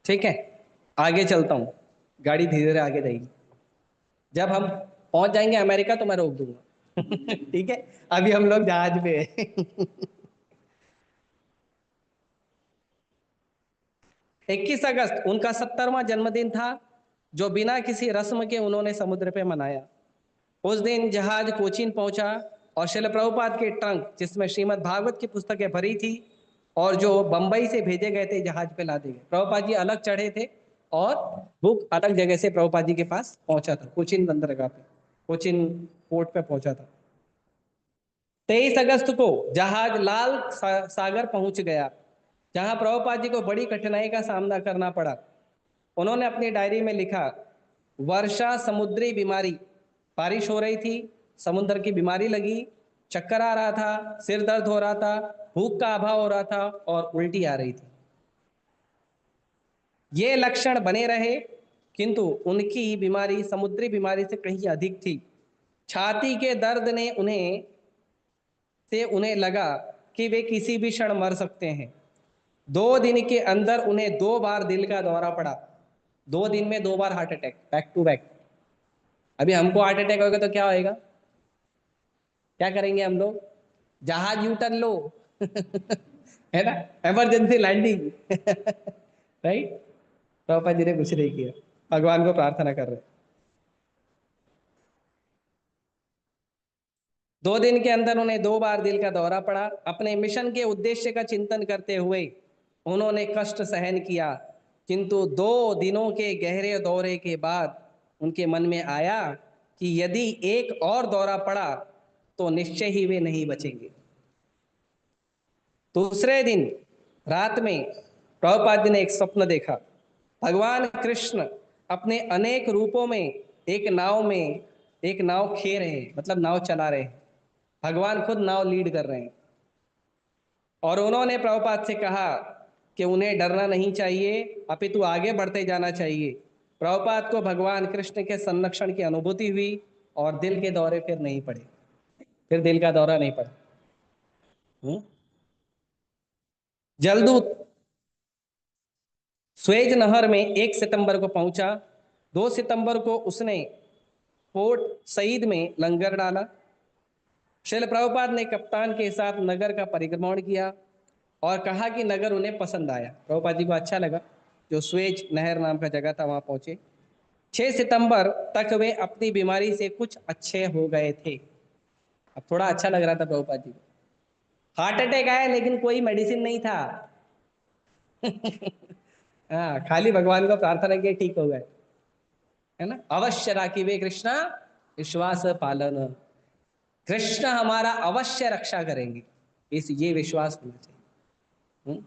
ठीक है, आगे चलता हूँ, गाड़ी धीरे धीरे आगे जाएगी। जब हम पहुंच जाएंगे अमेरिका तो मैं रोक दूंगा। ठीक है, अभी हम लोग जहाज पे हैं। 21 अगस्त उनका 70वां जन्मदिन था, जो बिना किसी रस्म के उन्होंने समुद्र पे मनाया। उस दिन जहाज कोचीन पहुंचा, और शिल प्रभुपाद के ट्रंक, जिसमें श्रीमद् भागवत की पुस्तकें भरी थी, और जो बंबई से भेजे गए थे, जहाज पे लादे गए। प्रभुपाद जी अलग चढ़े थे, और बुक अलग जगह से प्रभुपाद जी के पास पहुंचा था, कोचीन बंदरगाह पे, कोचीन पोर्ट पे पहुंचा था। 23 अगस्त को जहाज सागर पहुंच गया, जहां प्रभुपाद जी को बड़ी कठिनाई का सामना करना पड़ा। उन्होंने अपनी डायरी में लिखा, वर्षा समुद्री बीमारी, बारिश हो रही थी, समुद्र की बीमारी लगी, चक्कर आ रहा था, सिर दर्द हो रहा था, भूख का अभाव हो रहा था, और उल्टी आ रही थी। ये लक्षण बने रहे, किंतु उनकी बीमारी समुद्री बीमारी से कहीं अधिक थी। छाती के दर्द ने उन्हें लगा कि वे किसी भी क्षण मर सकते हैं। 2 दिन के अंदर उन्हें 2 बार दिल का दौरा पड़ा। 2 दिन में 2 बार heart attack, back to back. अभी हमको हार्ट अटैक होगा तो क्या होएगा? क्या करेंगे हम लोग? जहाज यू टर्न लो। है ना, इमरजेंसी लैंडिंग। राइट। पापा जी ने कुछ नहीं किया, भगवान को प्रार्थना कर रहे। 2 दिन के अंदर उन्हें 2 बार दिल का दौरा पड़ा। अपने मिशन के उद्देश्य का चिंतन करते हुए उन्होंने कष्ट सहन किया, किंतु 2 दिनों के गहरे दौरे के बाद उनके मन में आया कि यदि एक और दौरा पड़ा तो निश्चय ही वे नहीं बचेंगे। दूसरे दिन रात में प्रभुपाद जी ने एक स्वप्न देखा। भगवान कृष्ण अपने अनेक रूपों में एक नाव खे रहे हैं, मतलब नाव चला रहे हैं। भगवान खुद नाव लीड कर रहे हैं और उन्होंने प्रभुपाद से कहा कि उन्हें डरना नहीं चाहिए, अपितु आगे बढ़ते जाना चाहिए। प्रभुपाद को भगवान कृष्ण के संरक्षण की अनुभूति हुई और दिल के दौरे फिर नहीं पड़े, फिर दिल का दौरा नहीं पड़ा। जलदूत स्वेज नहर में 1 सितंबर को पहुंचा। 2 सितंबर को उसने पोर्ट सईद में लंगर डाला। शिल प्रभुपाद ने कप्तान के साथ नगर का परिक्रमण किया और कहा कि नगर उन्हें पसंद आया। प्रभुपाद जी को अच्छा लगा, जो स्वेज नहर नाम का जगह था वहां पहुंचे। 6 सितंबर तक वे अपनी बीमारी से कुछ अच्छे हो गए थे। अब थोड़ा अच्छा लग रहा था प्रभुपाद जी को। हार्ट अटैक आया लेकिन कोई मेडिसिन नहीं था। हाँ, खाली भगवान को प्रार्थना किए ठीक हो गए, है ना। अवश्य राखी वे कृष्णा विश्वास पालन, कृष्ण हमारा अवश्य रक्षा करेंगे, इस ये विश्वास होना चाहिए।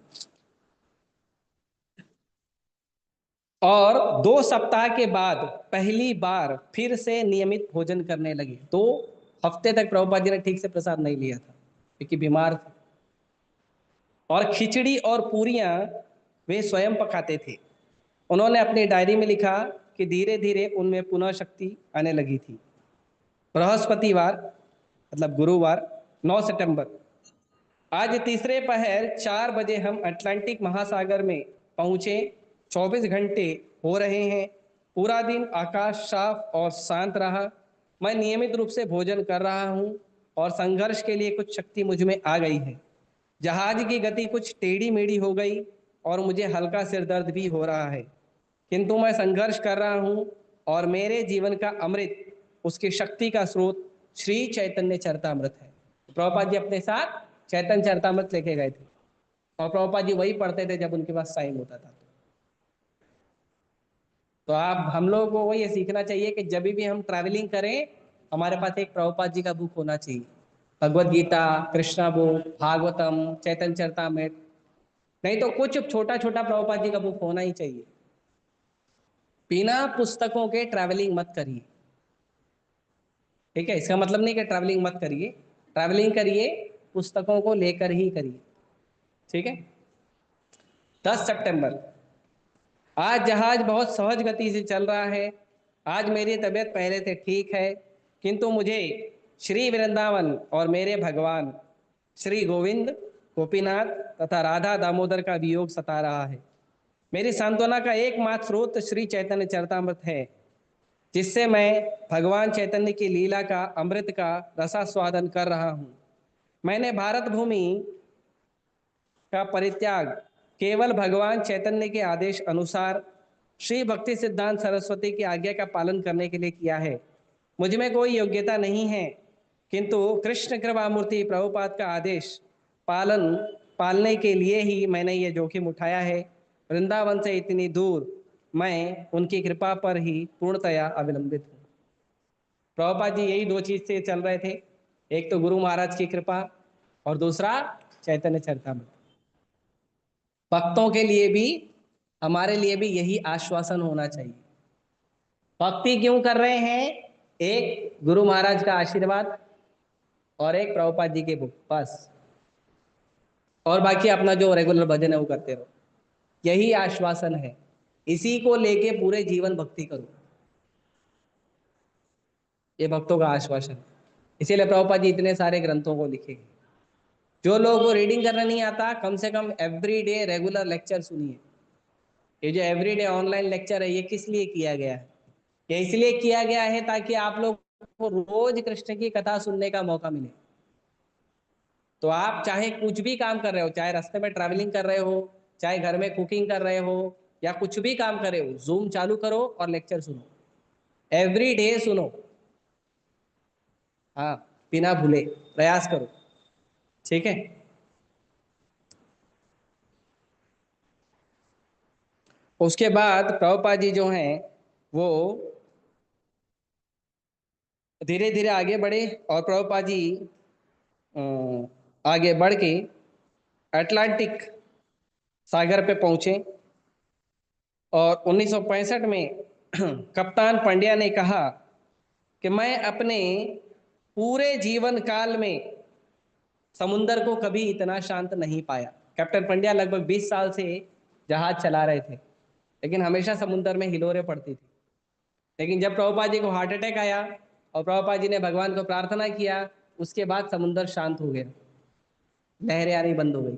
और 2 सप्ताह के बाद पहली बार फिर से नियमित भोजन करने लगे। 2 हफ्ते तक प्रभुपाद जी ने ठीक से प्रसाद नहीं लिया था क्योंकि बीमार थे। और खिचड़ी और पूरियां वे स्वयं पकाते थे। उन्होंने अपनी डायरी में लिखा कि धीरे धीरे उनमें पुनः शक्ति आने लगी थी। बृहस्पतिवार मतलब गुरुवार 9 सितंबर, आज तीसरे पहर 4 बजे हम अटलांटिक महासागर में पहुंचे। 24 घंटे हो रहे हैं। पूरा दिन आकाश साफ और शांत रहा। मैं नियमित रूप से भोजन कर रहा हूं और संघर्ष के लिए कुछ शक्ति मुझ में आ गई है। जहाज की गति कुछ टेढ़ी मेढ़ी हो गई और मुझे हल्का सिर दर्द भी हो रहा है, किंतु मैं संघर्ष कर रहा हूं और मेरे जीवन का अमृत, उसकी शक्ति का स्रोत श्री चैतन्य चरितामृत है। प्रभुपाद जी अपने साथ चैतन्य चरितामृत लेके गए थे और प्रभुपाद जी वही पढ़ते थे जब उनके पास टाइम होता था। तो आप हम लोगों को वो ये सीखना चाहिए कि जब भी हम ट्रैवलिंग करें हमारे पास एक प्रभुपाद जी का बुक होना चाहिए। भगवत गीता, कृष्णा बुक, भागवतम, चैतन्य चरितामृत, नहीं तो कुछ छोटा छोटा प्रभुपाद जी का बुक होना ही चाहिए। बिना पुस्तकों के ट्रैवलिंग मत करिए, ठीक है। इसका मतलब नहीं कि ट्रैवलिंग मत करिए, ट्रैवलिंग करिए, पुस्तकों को लेकर ही करिए, ठीक है। 10 सितंबर, आज जहाज बहुत सहज गति से चल रहा है। आज मेरी तबीयत पहले से ठीक है, किंतु मुझे श्री वृंदावन और मेरे भगवान श्री गोविंद, गोपीनाथ तथा राधा दामोदर का वियोग सता रहा है। मेरी सांत्वना का एकमात्र स्रोत श्री चैतन्य चरितामृत है, जिससे मैं भगवान चैतन्य की लीला का, अमृत का रसास्वादन कर रहा हूँ। मैंने भारत भूमि का परित्याग केवल भगवान चैतन्य के आदेश अनुसार श्री भक्ति सिद्धांत सरस्वती की आज्ञा का पालन करने के लिए किया है। मुझ में कोई योग्यता नहीं है, किंतु कृष्ण कृपा मूर्ति प्रभुपाद का आदेश पालने के लिए ही मैंने ये जोखिम उठाया है। वृंदावन से इतनी दूर मैं उनकी कृपा पर ही पूर्णतया अवलंबित हूँ। प्रभुपाद जी यही 2 चीज से चल रहे थे, एक तो गुरु महाराज की कृपा और दूसरा चैतन्य चरितामृत। भक्तों के लिए भी, हमारे लिए भी यही आश्वासन होना चाहिए। भक्ति क्यों कर रहे हैं? एक गुरु महाराज का आशीर्वाद और एक प्रभुपाद जी के बुक, बस। और बाकी अपना जो रेगुलर भजन है वो करते रहो, यही आश्वासन है। इसी को लेके पूरे जीवन भक्ति करो, ये भक्तों का आश्वासन। इसीलिए प्रभुपाद जी इतने सारे ग्रंथों को लिखे। जो लोगों को रीडिंग करना नहीं आता, कम से come every day regular lecture सुनिए। ये जो एवरीडे ऑनलाइन लेक्चर है, ये किस लिए किया गया है? ये इसलिए किया गया है ताकि आप लोग को रोज कृष्ण की कथा सुनने का मौका मिले। तो आप चाहे कुछ भी काम कर रहे हो, चाहे रास्ते में ट्रैवलिंग कर रहे हो, चाहे घर में कुकिंग कर रहे हो, या कुछ भी काम कर रहे हो, जूम चालू करो और लेक्चर सुनो, एवरी डे सुनो। हाँ, बिना भूले प्रयास करो, ठीक है। उसके बाद प्रभुपाद जी जो हैं वो धीरे धीरे आगे बढ़े और प्रभुपाद जी आगे बढ़ के अटलांटिक सागर पे पहुंचे और 1965 में कप्तान पंड्या ने कहा कि मैं अपने पूरे जीवन काल में समुंदर को कभी इतना शांत नहीं पाया। कैप्टन पंड्या लगभग 20 साल से जहाज चला रहे थे, लेकिन हमेशा समुंदर में हिलोरें पड़ती थी। लेकिन जब प्रभुपाद जी को हार्ट अटैक आया और प्रभुपाद जी ने भगवान को प्रार्थना किया, उसके बाद समुंदर शांत हो गया, लहरें आनी बंद हो गई।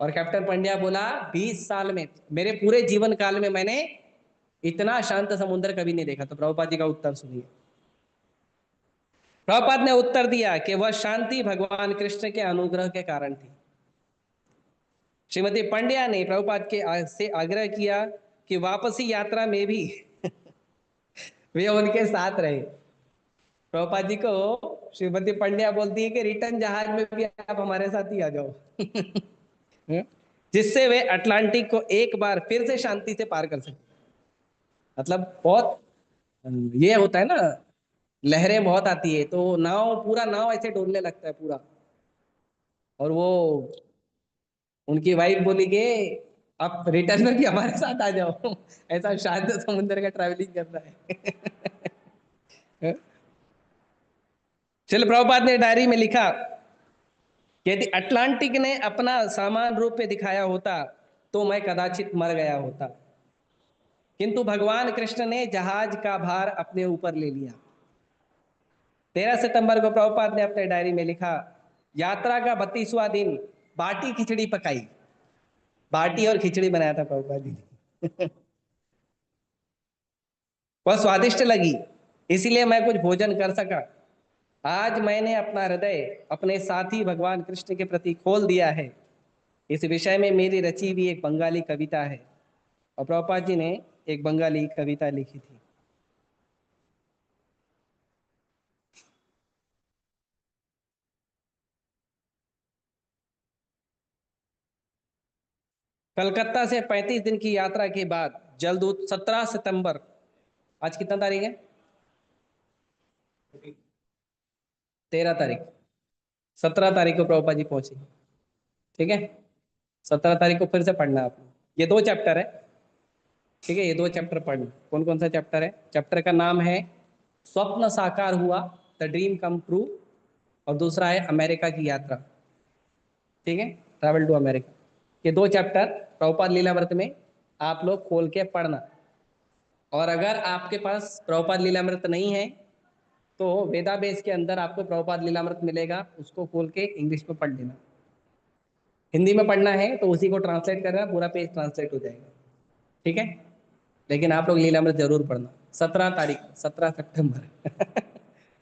और कैप्टन पंड्या बोला 20 साल में, मेरे पूरे जीवन काल में मैंने इतना शांत समुद्र कभी नहीं देखा। तो प्रभुपाद जी का उत्तर सुनिए। प्रभुपाद ने उत्तर दिया कि वह शांति भगवान कृष्ण के अनुग्रह के कारण थी। श्रीमती पंड्या ने प्रभुपाद के से आग्रह किया कि वापसी यात्रा में भी वे उनके साथ रहे। प्रभुपाद जी को श्रीमती पंड्या बोलती है कि रिटर्न जहाज में भी आप हमारे साथ ही आ जाओ जिससे वे अटलांटिक को एक बार फिर से शांति से पार कर सके। मतलब बहुत ये होता है ना, लहरें बहुत आती है तो नाव, पूरा नाव ऐसे डोलने लगता है पूरा। और वो उनकी वाइफ बोली कि आप रिटर्न में भी हमारे साथ आ जाओ ऐसा शांत समुद्र का ट्रैवलिंग करना है। चल प्रभुपाद ने डायरी में लिखा कि यदि अटलांटिक ने अपना सामान रूप में दिखाया होता तो मैं कदाचित मर गया होता, किंतु भगवान कृष्ण ने जहाज का भार अपने ऊपर ले लिया। 13 सितंबर को प्रभुपाद ने अपने डायरी में लिखा, यात्रा का 32वां दिन, बाटी खिचड़ी पकाई। बाटी और खिचड़ी बनाया था प्रभुपाद जी ने वह स्वादिष्ट लगी, इसीलिए मैं कुछ भोजन कर सका। आज मैंने अपना हृदय अपने साथी भगवान कृष्ण के प्रति खोल दिया है। इस विषय में मेरी रची हुई एक बंगाली कविता है। और प्रभुपाद जी ने एक बंगाली कविता लिखी थी। कलकत्ता से 35 दिन की यात्रा के बाद जलदूत 17 सितंबर, आज कितना तारीख है, 13 तारीख, 17 तारीख को प्रभुपाद जी पहुंचे। ठीक है, 17 तारीख को फिर से पढ़ना आपने, ये 2 चैप्टर है। ठीक है, ये 2 चैप्टर पढ़ना। कौन कौन सा चैप्टर है? चैप्टर का नाम है स्वप्न साकार हुआ, द ड्रीम कम ट्रू, और दूसरा है अमेरिका की यात्रा। ठीक है, ट्रैवल टू अमेरिका। ये 2 चैप्टर प्रभुपाद लीलामृत में आप लोग खोल के पढ़ना। और अगर आपके पास प्रभुपाद लीलामृत नहीं है तो वेदा बेस के अंदर आपको प्रभुपाद लीलामृत मिलेगा, उसको खोल के इंग्लिश में पढ़ लेना। हिंदी में पढ़ना है तो उसी को ट्रांसलेट करना, पूरा पेज ट्रांसलेट हो जाएगा। ठीक है, लेकिन आप लोग लीलामृत जरूर पढ़ना। 17 तारीख, 17 सितंबर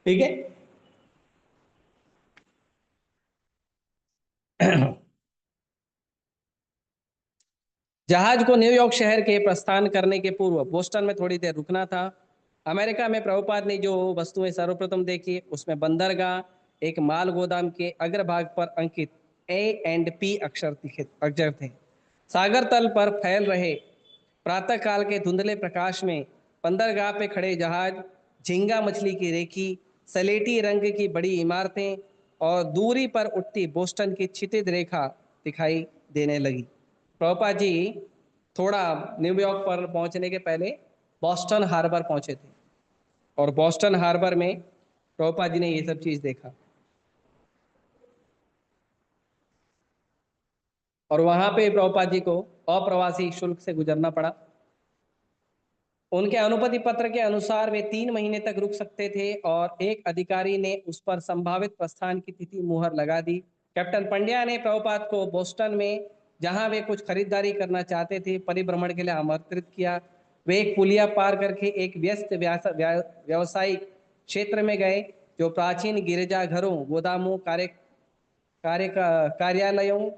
ठीक है जहाज को न्यूयॉर्क शहर के प्रस्थान करने के पूर्व बोस्टन में थोड़ी देर रुकना था। अमेरिका में प्रभुपाद ने जो वस्तुएं सर्वप्रथम देखी उसमें बंदरगाह, एक माल गोदाम के अग्रभाग पर अंकित A&P अक्षर थे। सागर तल पर फैल रहे प्रातः काल के धुंधले प्रकाश में बंदरगाह पे खड़े जहाज, झींगा मछली की रेखी, सलेटी रंग की बड़ी इमारतें और दूरी पर उठती बोस्टन की क्षितिज रेखा दिखाई देने लगी। प्रभुपाद जी थोड़ा न्यूयॉर्क पर पहुंचने के पहले बॉस्टन हार्बर पहुंचे थे और बॉस्टन हार्बर में प्रभुपाद जी ने ये सब चीज देखा। और वहां पे प्रभुपाद जी को अप्रवासी शुल्क से गुजरना पड़ा। उनके अनुमति पत्र के अनुसार वे 3 महीने तक रुक सकते थे और एक अधिकारी ने उस पर संभावित प्रस्थान की तिथि मुहर लगा दी। कैप्टन पंड्या ने प्रभुपाद को बोस्टन में, जहां वे कुछ खरीदारी करना चाहते थे, परिभ्रमण के लिए आमंत्रित किया। वे एक पुलिया पार करके एक व्यस्त व्यावसायिक क्षेत्र में गए जो प्राचीन गिरजाघरों, गोदामों, कार्यालयों,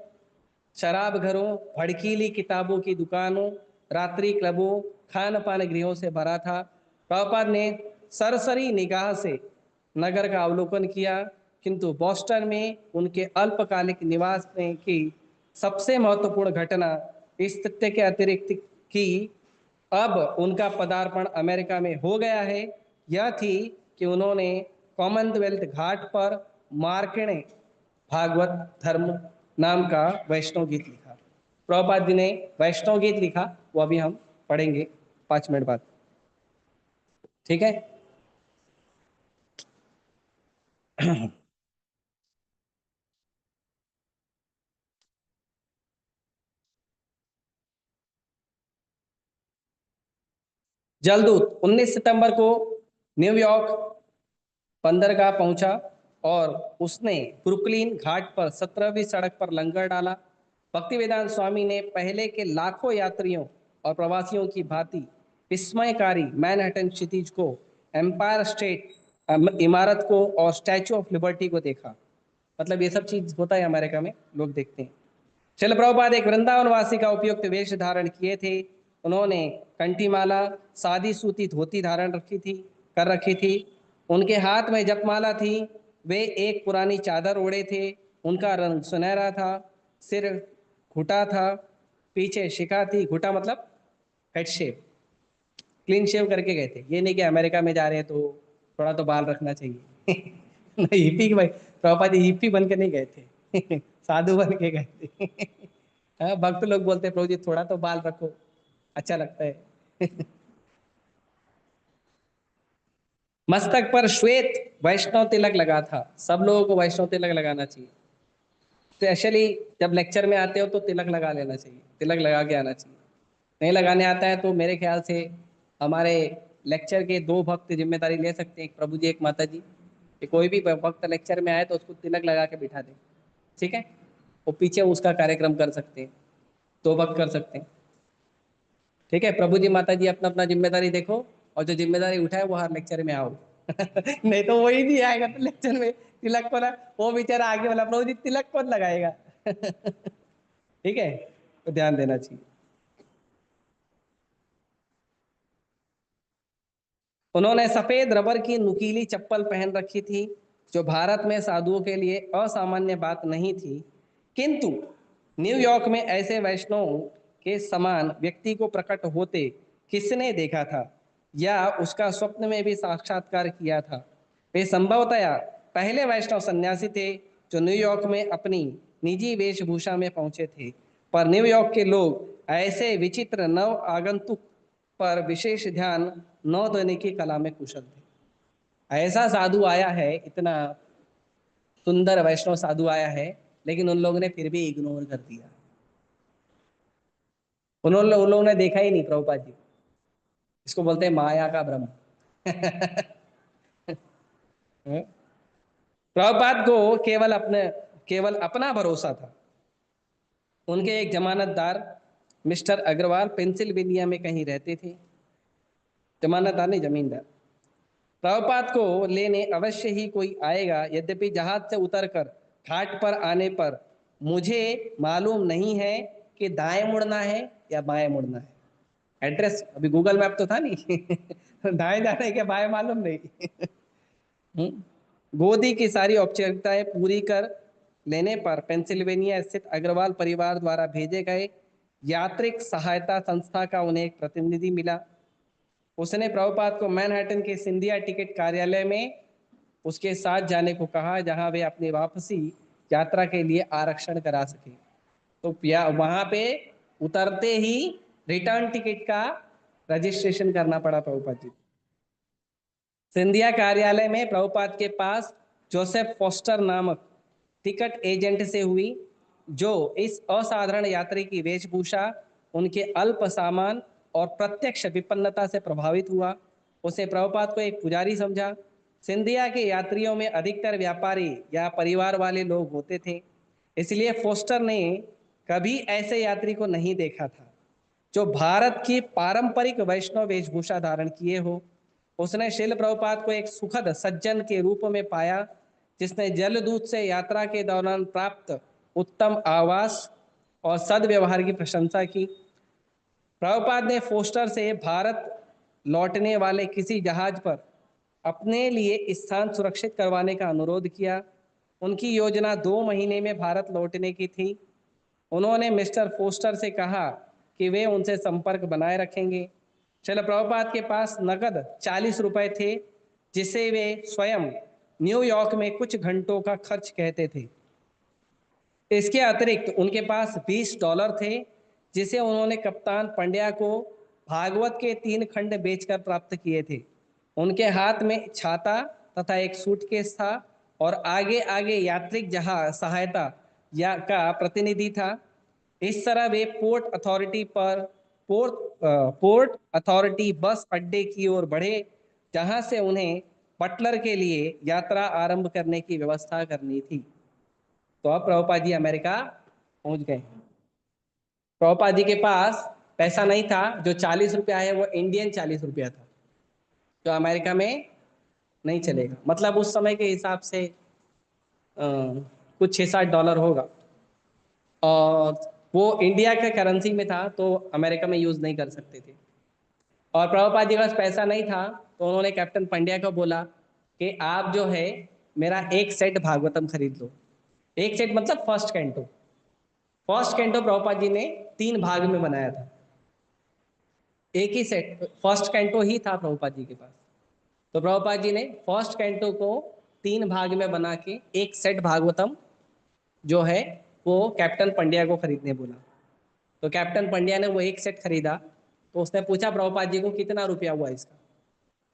शराब घरों, भड़कीली किताबों की दुकानों, रात्रि क्लबों, खान पान गृहों से भरा था। प्रभुपाद ने सरसरी निगाह से नगर का अवलोकन किया, किंतु बोस्टन में उनके अल्पकालिक निवास में की सबसे महत्वपूर्ण घटना इस तथ्य के अतिरिक्त कि अब उनका पदार्पण अमेरिका में हो गया है, यह थी कि उन्होंने कॉमनवेल्थ घाट पर मार्कणे भागवत धर्म नाम का वैष्णव गीत लिखा। प्रभुपाद जी ने वैष्णव गीत लिखा, वो अभी हम पढ़ेंगे 5 मिनट बाद। ठीक है। जलदूत 19 सितंबर को न्यूयॉर्क बंदरगाह पहुंचा और उसने ब्रुकलिन घाट पर 17वीं सड़क पर लंगर डाला। भक्तिवेदांत स्वामी ने पहले के लाखों यात्रियों और प्रवासियों की भांति विस्मयकारी मैनहट्टन क्षितिज को, एम्पायर स्टेट इमारत को और स्टैचू ऑफ लिबर्टी को देखा। मतलब ये सब चीज होता है अमेरिका में, लोग देखते हैं। शिल प्रभुपाद एक वृंदावनवासी का उपयुक्त वेश धारण किए थे। उन्होंने कंठीमाला, सादी सूती धोती धारण कर रखी थी। उनके हाथ में जपमाला थी। वे एक पुरानी चादर ओढ़े थे। उनका रंग सुनहरा था। सिर घुटा था, पीछे शिखा थी। घुटा मतलब हेड शेप, क्लीन शेव करके गए थे। ये नहीं कि अमेरिका में जा रहे हैं तो थोड़ा तो बाल रखना चाहिए। नहीं, हिप्पी भाई प्रभुपाद जी हिप्पी बन के नहीं गए थे। साधु बन के गए थे। हाँ, भक्त लोग बोलते हैं प्रभु जी थोड़ा तो बाल रखो, अच्छा लगता है। मस्तक पर श्वेत वैष्णव तिलक लगा था। सब लोगों को वैष्णव तिलक लगाना चाहिए। तो एक्चुअली जब लेक्चर में आते हो तो तिलक लगा लेना चाहिए, तिलक लगा के आना चाहिए। नहीं लगाने आता है तो मेरे ख्याल से हमारे लेक्चर के 2 भक्त जिम्मेदारी ले सकते हैं, एक प्रभु जी एक माता जी, कि कोई भी भक्त लेक्चर में आए तो उसको तिलक लगा के बिठा दे। ठीक है, वो पीछे उसका कार्यक्रम कर सकते हैं, 2 भक्त कर सकते हैं। ठीक है, प्रभु जी माता जी अपना अपना जिम्मेदारी देखो, और जो जिम्मेदारी उठाए वो हर लेक्चर में आओ। नहीं तो वही नहीं आएगा तो लेक्चर में तिलक को ना, वो बेचारा आगे वाला प्रभु जी तिलक कौन लगाएगा। ठीक है, तो ध्यान देना चाहिए। उन्होंने सफेद रबर की नुकीली चप्पल पहन रखी थी, जो भारत में साधुओं के लिए असामान्य बात नहीं थी, किंतु न्यूयॉर्क में ऐसे वैष्णव के समान व्यक्ति को प्रकट होते किसने देखा था या उसका स्वप्न में भी साक्षात्कार किया था। वे संभवतया पहले वैष्णव सन्यासी थे जो न्यूयॉर्क में अपनी निजी वेशभूषा में पहुंचे थे, पर न्यूयॉर्क के लोग ऐसे विचित्र नव आगंतुक पर विशेष ध्यान न देने की कला में कुशल थे। ऐसा साधु आया है, इतना सुंदर वैष्णव साधु आया है, लेकिन उन लोगों ने फिर भी इग्नोर कर दिया। उन लोगों ने देखा ही नहीं प्रभुपाद जी। इसको बोलते हैं माया का भ्रम। प्रभुपाद को केवल अपना भरोसा था। उनके एक जमानतदार मिस्टर अग्रवाल पेंसिल्वेनिया में कहीं रहते थे। जमानतदार नहीं, जमींदार। प्रभुपाद को लेने अवश्य ही कोई आएगा, यद्यपि जहाज से उतरकर घाट पर आने पर मुझे मालूम नहीं है कि दाएं मुड़ना है या बाएं मुड़ना है। एड्रेस अभी गूगल मैप तो था नहीं। दाएं जाना है क्या बाएं मालूम नहीं। गोदी की सारी औपचारिकताएं पूरी कर लेने पर पेंसिल्वेनिया स्थित अग्रवाल परिवार द्वारा भेजे गए यात्रिक सहायता संस्था का उन्हें एक प्रतिनिधि मिला। उसने प्रभुपाद को मैनहट्टन के सिंधिया टिकट कार्यालय में उसके साथ जाने को कहा, जहां वे अपनी वापसी यात्रा के लिए आरक्षण करा सके। तो वहां पे उतरते ही रिटर्न टिकट का रजिस्ट्रेशन करना पड़ा प्रभुपाद जी। सिंधिया कार्यालय में प्रभुपाद के पास जोसेफ फोस्टर नामक टिकट एजेंट से हुई, जो इस असाधारण यात्री की वेशभूषा, उनके अल्प सामान और प्रत्यक्ष विपन्नता से प्रभावित हुआ। उसे प्रभुपाद को एक पुजारी समझा। सिंधिया के यात्रियों में अधिकतर व्यापारी या परिवार वाले लोग होते थे, इसलिए फोस्टर ने कभी ऐसे यात्री को नहीं देखा था जो भारत की पारंपरिक वैष्णव वेशभूषा धारण किए हो। उसने शिल प्रभुपाद को एक सुखद सज्जन के रूप में पाया, जिसने जलदूत से यात्रा के दौरान प्राप्त उत्तम आवास और सद्व्यवहार की प्रशंसा की। प्रभुपाद ने फोस्टर से भारत लौटने वाले किसी जहाज पर अपने लिए स्थान सुरक्षित करवाने का अनुरोध किया। उनकी योजना 2 महीने में भारत लौटने की थी। उन्होंने मिस्टर फोस्टर से कहा कि वे उनसे संपर्क बनाए रखेंगे। शिला प्रभुपाद के पास नकद 40 रुपए थे, जिसे वे स्वयं न्यूयॉर्क में कुछ घंटों का खर्च कहते थे। इसके अतिरिक्त उनके पास $20 थे, जिसे उन्होंने कप्तान पंड्या को भागवत के 3 खंड बेचकर प्राप्त किए थे। उनके हाथ में छाता तथा एक सूटकेस था और आगे आगे यात्रिक जहाज सहायता या का प्रतिनिधि था। इस तरह वे पोर्ट अथॉरिटी बस अड्डे की ओर बढ़े, जहां से उन्हें बटलर के लिए यात्रा आरंभ करने की व्यवस्था करनी थी। तो अब प्रभुपाद जी अमेरिका पहुंच गए। प्रभुपाद जी के पास पैसा नहीं था। जो 40 रुपया है वो इंडियन 40 रुपया था, जो अमेरिका में नहीं चलेगा। मतलब उस समय के हिसाब से कुछ 6-7 डॉलर होगा। और वो इंडिया के करेंसी में था, तो अमेरिका में यूज नहीं कर सकते थे। और प्रभुपाद जी के पास पैसा नहीं था, तो उन्होंने कैप्टन पंड्या को बोला कि आप जो है मेरा एक सेट भागवतम खरीद लो। एक सेट मतलब first canto. First canto Prabhupada ji ने 3 भाग में बनाया था। एक ही सेट फर्स्ट कैंटो ही था प्रभुपाद जी के पास। तो प्रभुपाद जी ने फर्स्ट कैंटो को 3 भाग में बना के एक सेट भागवतम जो है वो कैप्टन पंड्या को खरीदने बोला। तो कैप्टन पंड्या ने वो एक सेट खरीदा। तो उसने पूछा प्रभुपाद जी को कितना रुपया हुआ इसका।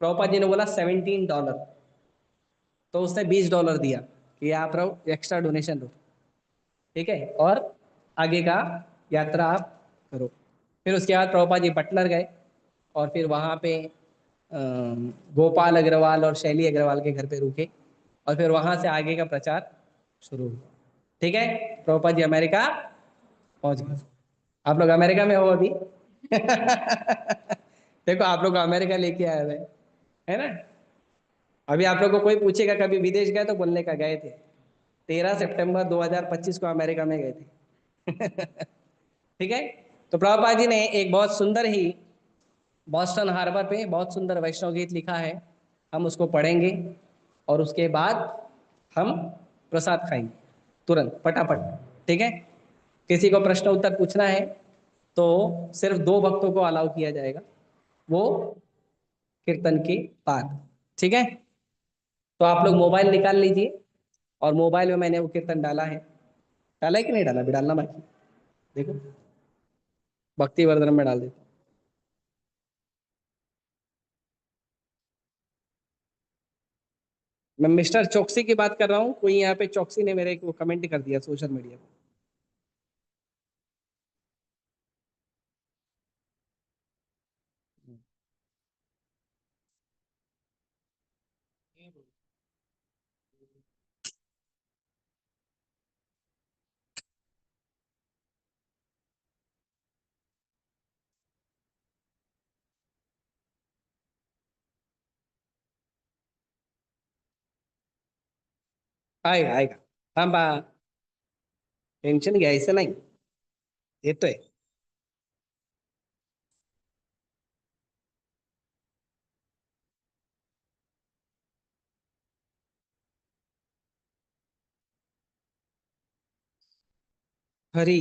प्रभुपाद जी ने बोला $17। तो उसने $20 दिया कि आप रहो एक्स्ट्रा डोनेशन दो, ठीक है, और आगे का यात्रा आप करो। फिर उसके बाद प्रभुपाद जी बटलर गए और फिर वहाँ पे गोपाल अग्रवाल और शैली अग्रवाल के घर पे रुके और फिर वहाँ से आगे का प्रचार शुरू हुआ। ठीक है, प्रभुपाद जी अमेरिका पहुँच गए। आप लोग अमेरिका में हो अभी। देखो आप लोग को अमेरिका लेके आए हुए है ना। अभी आप लोग को कोई पूछेगा कभी विदेश गए तो बोलने का गए थे, 13 सितंबर 2025 को अमेरिका में गए थे। ठीक है। तो प्रभुपाद जी ने एक बहुत सुंदर ही बॉस्टन हार्बर पे बहुत सुंदर वैष्णव गीत लिखा है। हम उसको पढ़ेंगे और उसके बाद हम प्रसाद खाएंगे तुरंत फटाफट। ठीक है। किसी को प्रश्न उत्तर पूछना है तो सिर्फ 2 भक्तों को अलाउ किया जाएगा, वो कीर्तन के बाद। ठीक है। तो आप लोग मोबाइल निकाल लीजिए और मोबाइल में मैंने वो कीर्तन डाला है। डाला है कि नहीं डाला, अभी डालना बाकी। देखो भक्ति वर्धन में डाल देता हूँ। मैं मिस्टर चौकसी की बात कर रहा हूँ। कोई यहाँ पे चौकसी ने मेरे को कमेंट कर दिया सोशल मीडिया पे। आएगा आएगा। हाँ बा, टेंशन क्या, ऐसे नहीं, ये तो है। हरी।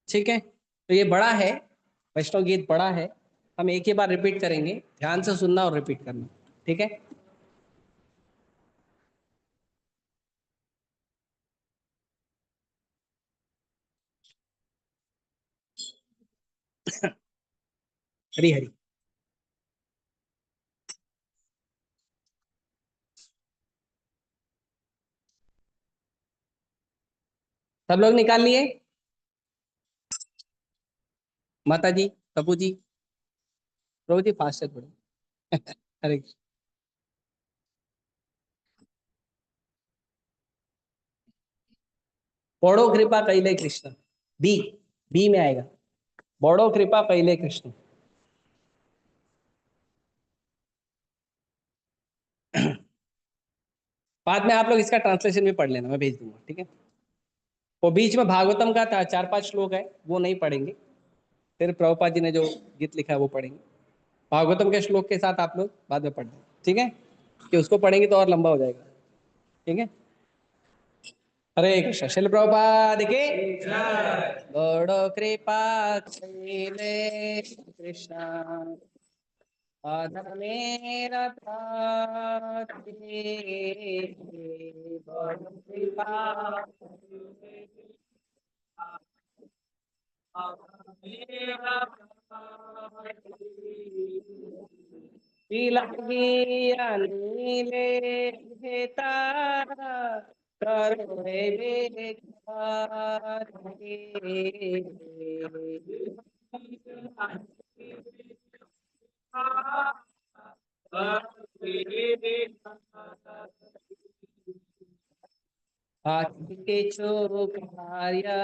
ठीक है, तो ये बड़ा है, वैष्णव गीत बड़ा है। हम एक ही बार रिपीट करेंगे, ध्यान से सुनना और रिपीट करना। ठीक है। हरी हरी। सब लोग निकाल लिए। माता जी, प्रभु जी, प्रभु जी फास्ट है थोड़े। हरे कृष्ण। बड़ो कृपा कैले कृष्ण। बी, बी में आएगा। बड़ो कृपा कैले कृष्ण। बाद में आप लोग इसका ट्रांसलेशन भी पढ़ लेना, मैं भेज दूंगा, ठीक है। वो बीच में भागवतम का था, 4-5 श्लोक है, वो नहीं पढ़ेंगे। फिर प्रभुपाद जी ने जो गीत लिखा है वो पढ़ेंगे। भागवतम के श्लोक के साथ आप लोग बाद में पढ़ना, ठीक है, कि उसको पढ़ेंगे तो और लंबा हो जाएगा, ठीक है। हरे कृष्ण। शिल प्रभुपाद की बड़ो कृपा कइले कृष्ण मेरा बड़ो कृपा लगी नीले हेता करोड़े के चो कार्य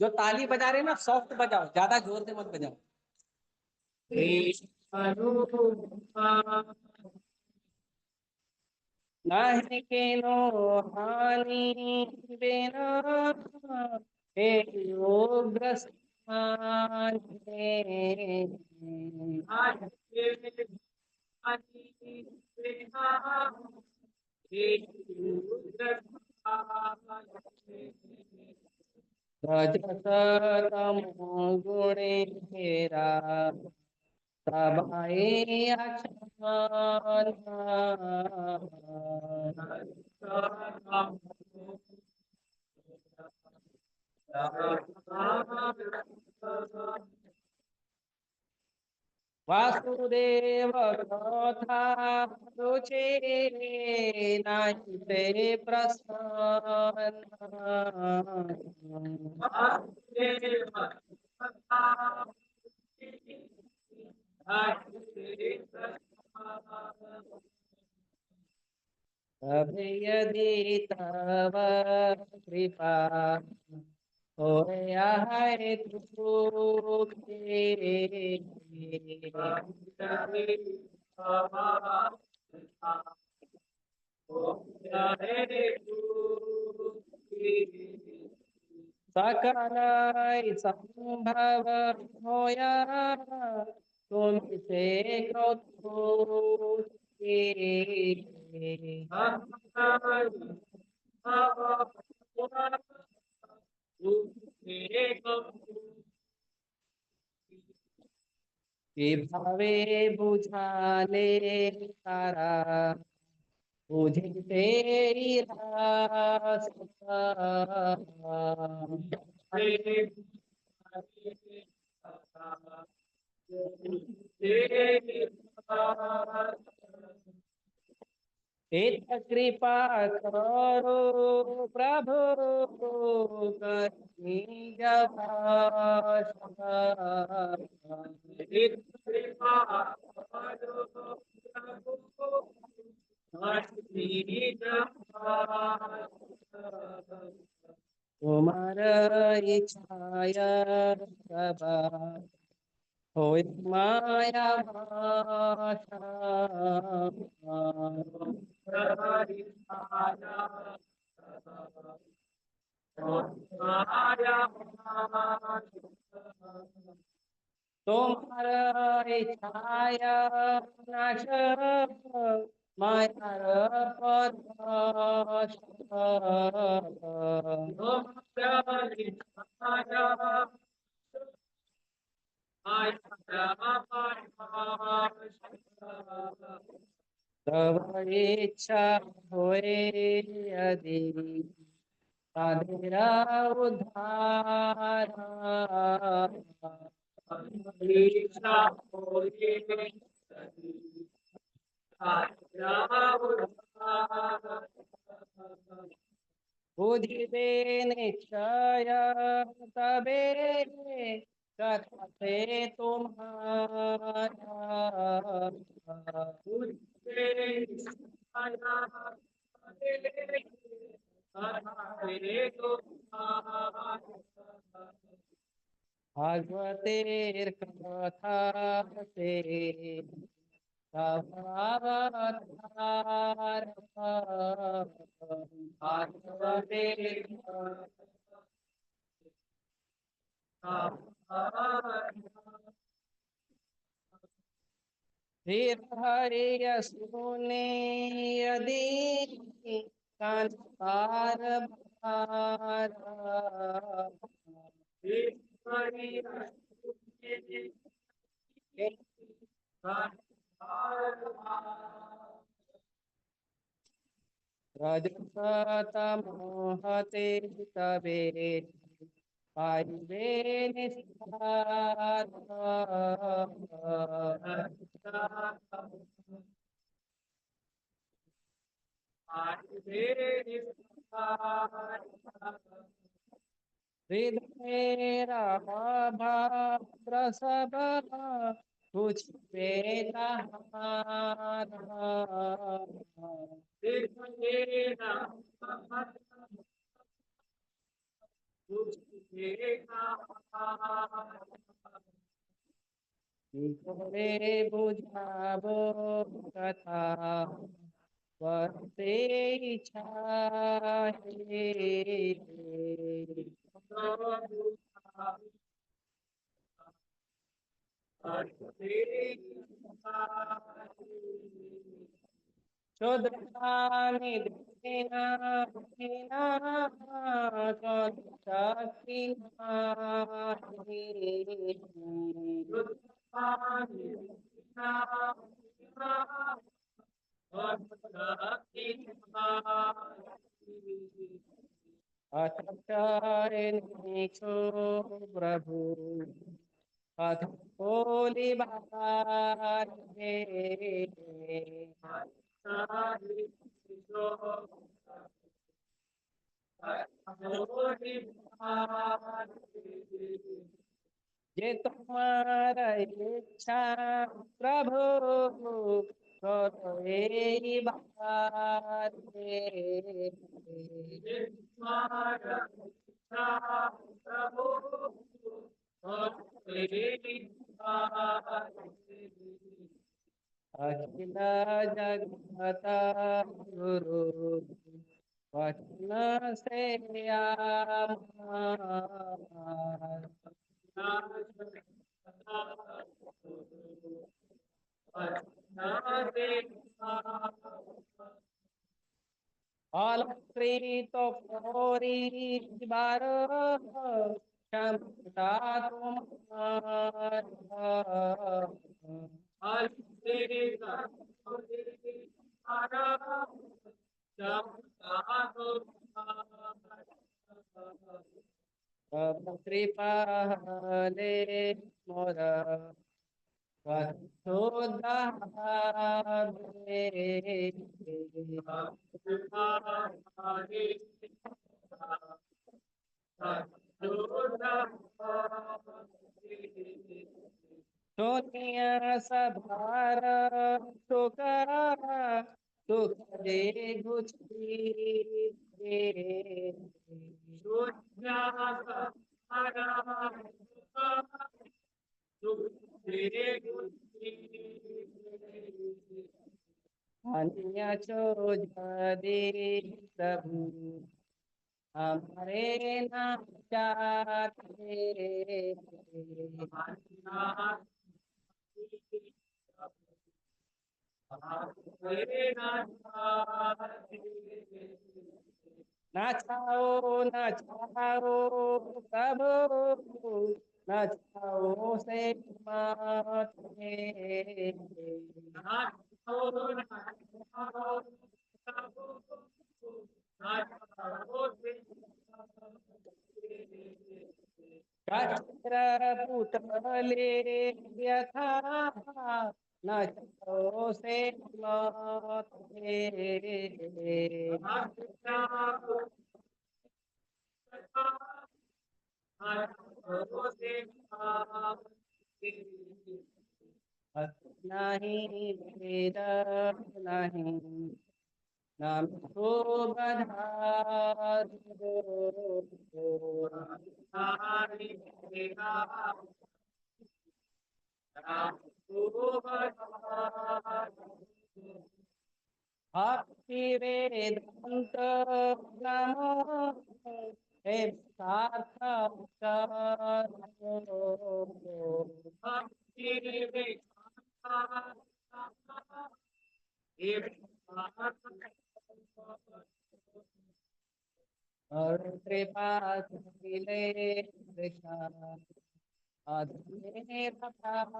जो ताली बजा रहे हैं ना, सॉफ्ट बजाओ, ज्यादा जोर से मत बजाओ। नहीं केनो हानि बिना हे योगस्थान रजतम गुणे तेरा तबाए अचान वासुदेव कथा रुचे नाहिते प्रस्थान यदि तव कृपा होया है तुझे सकल संभव होया तुम से कौतुक भावे बुझाले तारा मुझे तेरी रास एक कृपा करो प्रभु करनी जब तुम्हार इच्छाया सबा होय माया भाषा तुम्हारा इच्छाया नाश माया पदाश तब इच्छा होए यदि तेरा उद्धार बुद्धि दे निश्चय तबे कथा से तुम्हारा भागवतेर कथाते प्रभावतार भागवतेर फिर हरे सुने यदि संसार भार रजतमोहते तबे पाइबे निस्तार हृदय प्रसव कुछ बेटा रे बुझाबो कथा वर्ते इच्छाहे शूद्राणि देना देना अथचारिणीषु प्रभु अथ बोली बारे ये तुम्हारा इच्छा प्रभु तो यही बात है। अखिल जगत गुरु वचन से अलंकृत कोरी बार क्षमता तुम्हार कृपा ले मोर सोनिया सभार टोकरा सुख दे गुछी दे अन्य चो जदे प्रभु हमारे नाम चाहते ना चाहो ना चाहो प्रभु ना चाहो से माते पुतले यथा न चाहो से माते नहीं भेद नहीं नाम भक्ति वेदांत नमो हे सार्थक और कृपा मिले कृष्ण आधुनिक प्रभा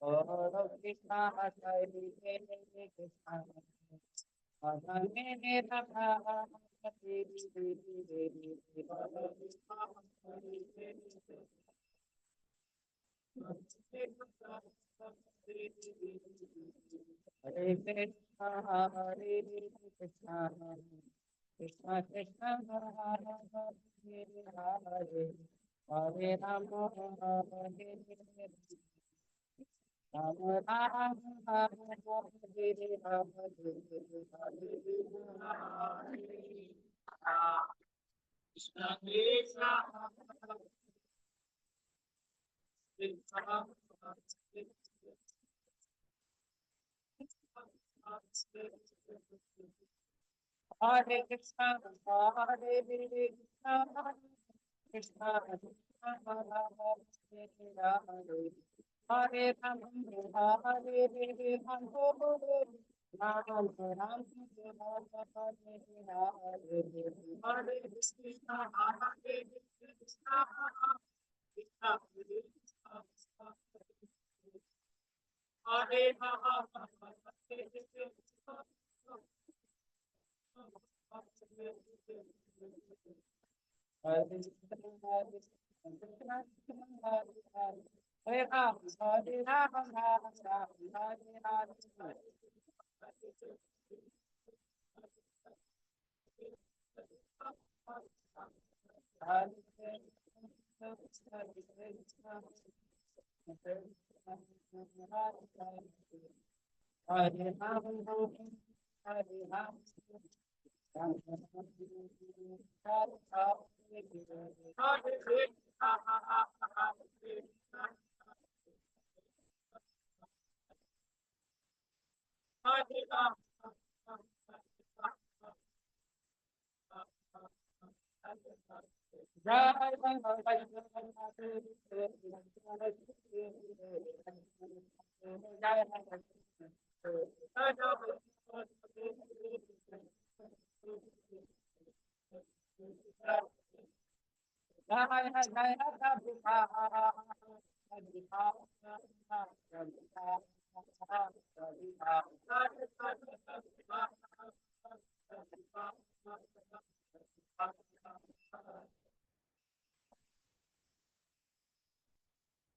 और कृष्ण कृष्ण आधुनिक प्रभा हरे कृष्णा हरे कृष्णा कृष्णा कृष्णा हरे हरे हरे राम हरे राम राम हरे हरे कृष्णा हरे कृष्णा कृष्णा कृष्णा हरे राम हरे राम राम राम हरे कृष्णा हरे कृष्णा हरे हरे राम हरे राम राम राम हरे हरे हरे राम हरे राम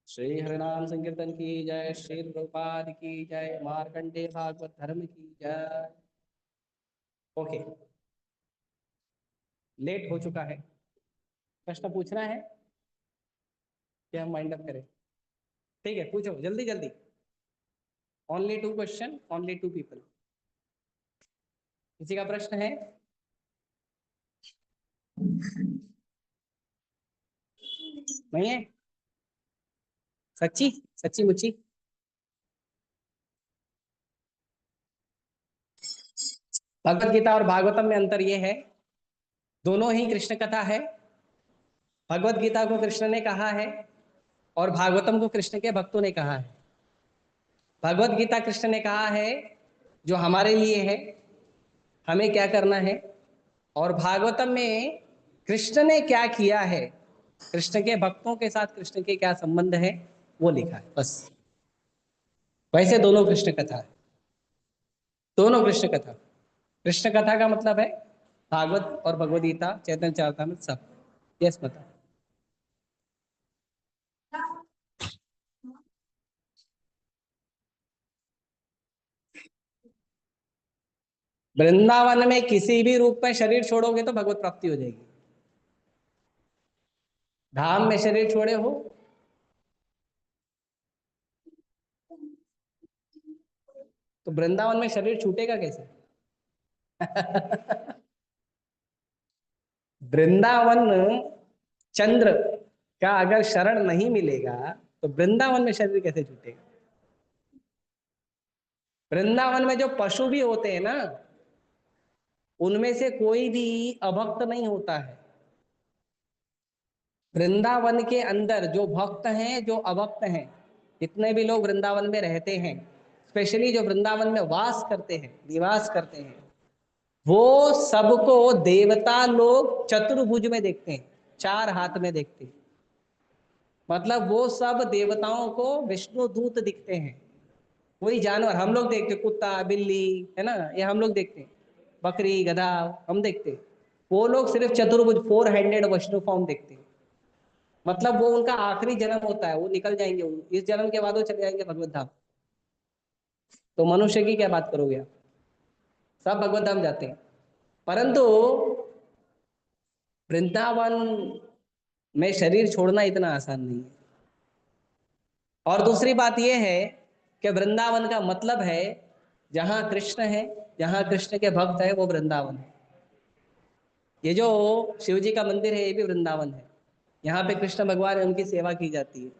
श्री हरिनाम संकीर्तन की जय, श्री प्रभुपाद की जय, मार्कंडे भागवत धर्म की जय। ओके, लेट हो चुका है, प्रश्न पूछना है कि हम माइंड अप करें? ठीक है, पूछो जल्दी जल्दी। Only 2 question, only 2 people. किसी का प्रश्न है? नहीं है? सच्ची सच्ची मुच्ची? भगवत गीता और भागवतम में अंतर ये है, दोनों ही कृष्ण कथा है। भगवत गीता को कृष्ण ने कहा है और भागवतम को कृष्ण के भक्तों ने कहा है। भगवत गीता कृष्ण ने कहा है जो हमारे लिए है, हमें क्या करना है, और भागवतम में कृष्ण ने क्या किया है, कृष्ण के भक्तों के साथ कृष्ण के क्या संबंध है, वो लिखा है बस। वैसे दोनों कृष्ण कथा है, दोनों कृष्ण कथा। कृष्ण कथा का मतलब है भागवत और भगवद गीता, चैतन्य चरितामृत, सब। यस बताओ। वृंदावन में किसी भी रूप में शरीर छोड़ोगे तो भगवत प्राप्ति हो जाएगी। धाम में शरीर छोड़े हो, तो वृंदावन में शरीर छूटेगा कैसे? वृंदावन चंद्र का अगर शरण नहीं मिलेगा तो वृंदावन में शरीर कैसे छूटेगा? वृंदावन में जो पशु भी होते हैं ना, उनमें से कोई भी अभक्त नहीं होता है। वृंदावन के अंदर जो भक्त हैं, जो अभक्त हैं, जितने भी लोग वृंदावन में रहते हैं, स्पेशली जो वृंदावन में वास करते हैं, निवास करते हैं, वो सबको देवता लोग चतुर्भुज में देखते हैं, चार हाथ में देखते हैं। मतलब वो सब देवताओं को विष्णु दूत दिखते हैं। कोई जानवर हम लोग देखते, कुत्ता बिल्ली है ना, ये हम लोग देखते हैं, बकरी गधा हम देखते हैं। वो लोग सिर्फ चतुर्भुज 4 हैंडेड विष्णु फॉर्म देखते हैं। मतलब वो उनका आखिरी जन्म होता है, वो निकल जाएंगे, इस जन्म के बाद वो चले जाएंगे भगवत धाम। तो मनुष्य की क्या बात करोगे आप, सब भगवत धाम जाते हैं। परंतु वृंदावन में शरीर छोड़ना इतना आसान नहीं है। और दूसरी बात यह है कि वृंदावन का मतलब है जहां कृष्ण है, जहां कृष्ण के भक्त है, वो वृंदावन है। ये जो शिव जी का मंदिर है, ये भी वृंदावन है। यहाँ पे कृष्ण भगवान है, उनकी सेवा की जाती है।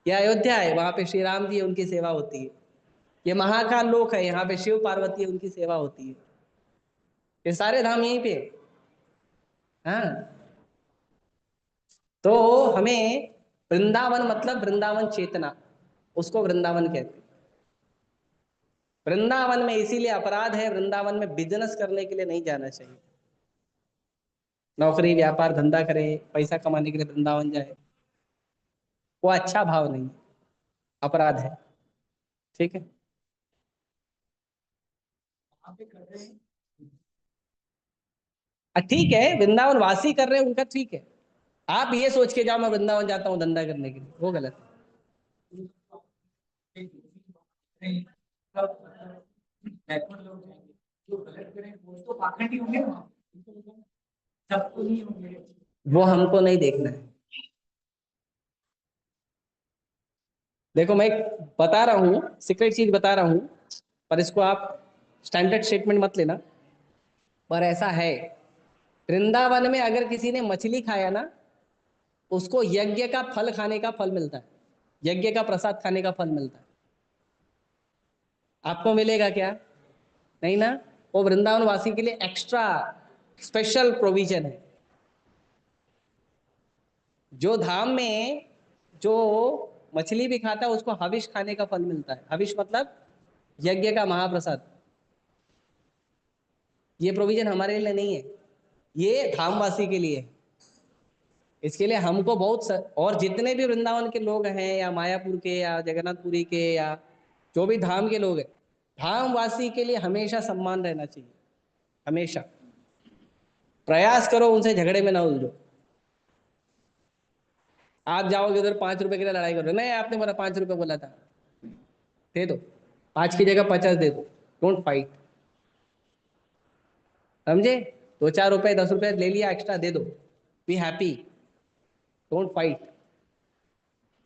ये अयोध्या है, वहां पे श्री राम जी है, उनकी सेवा होती है। ये महाकाल लोक है, यहाँ पे शिव पार्वती है, उनकी सेवा होती है। ये सारे धाम यहीं पे है। हाँ, तो हमें वृंदावन मतलब वृंदावन चेतना, उसको वृंदावन कहते हैं। वृंदावन में इसीलिए अपराध है, वृंदावन में बिजनेस करने के लिए नहीं जाना चाहिए। नौकरी व्यापार धंधा करे, पैसा कमाने के लिए वृंदावन जाए, वो अच्छा भाव नहीं, अपराध है। ठीक है। ठीक है, वृंदावन वासी कर रहे हैं उनका ठीक है। आप ये सोच के जाओ मैं वृंदावन जाता हूँ धंधा करने के लिए, वो गलत है। वो हमको नहीं देखना है। देखो मैं एक बता रहा हूँ, सीक्रेट चीज बता रहा हूँ, पर इसको आप स्टैंडर्ड स्टेटमेंट मत लेना। पर ऐसा है, वृंदावन में अगर किसी ने मछली खाया ना, उसको यज्ञ का फल खाने का फल मिलता है, यज्ञ का प्रसाद खाने का फल मिलता है। आपको मिलेगा क्या? नहीं ना। वो वृंदावन वासी के लिए एक्स्ट्रा स्पेशल प्रोविजन है। जो धाम में जो मछली भी खाता है, उसको हविष खाने का फल मिलता है। हविष मतलब यज्ञ का महाप्रसाद। ये प्रोविजन हमारे लिए नहीं है, ये धामवासी के लिए है। इसके लिए हमको और जितने भी वृंदावन के लोग हैं, या मायापुर के, या जगन्नाथपुरी के, या जो भी धाम के लोग हैं, धामवासी के लिए हमेशा सम्मान रहना चाहिए। हमेशा प्रयास करो उनसे झगड़े में ना उलझो। आप जाओगे उधर 5 रुपए के लिए लड़ाई करो, नहीं आपने मेरा 5 रुपए बोला था, दे दो, 5 की जगह 50 दे दो। डोंट फाइट, समझे? 2-4 रुपए 10 रुपए ले लिया एक्स्ट्रा, दे दो, बी हैप्पी, डोंट फाइट।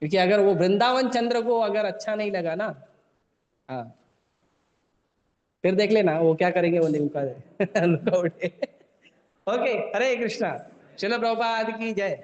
क्योंकि अगर वो वृंदावन चंद्र को अगर अच्छा नहीं लगा ना, हाँ, फिर देख लेना वो क्या करेंगे, वो लुका लुका उठे। ओके, हरे कृष्णा। चलो प्रभुपाद की जय।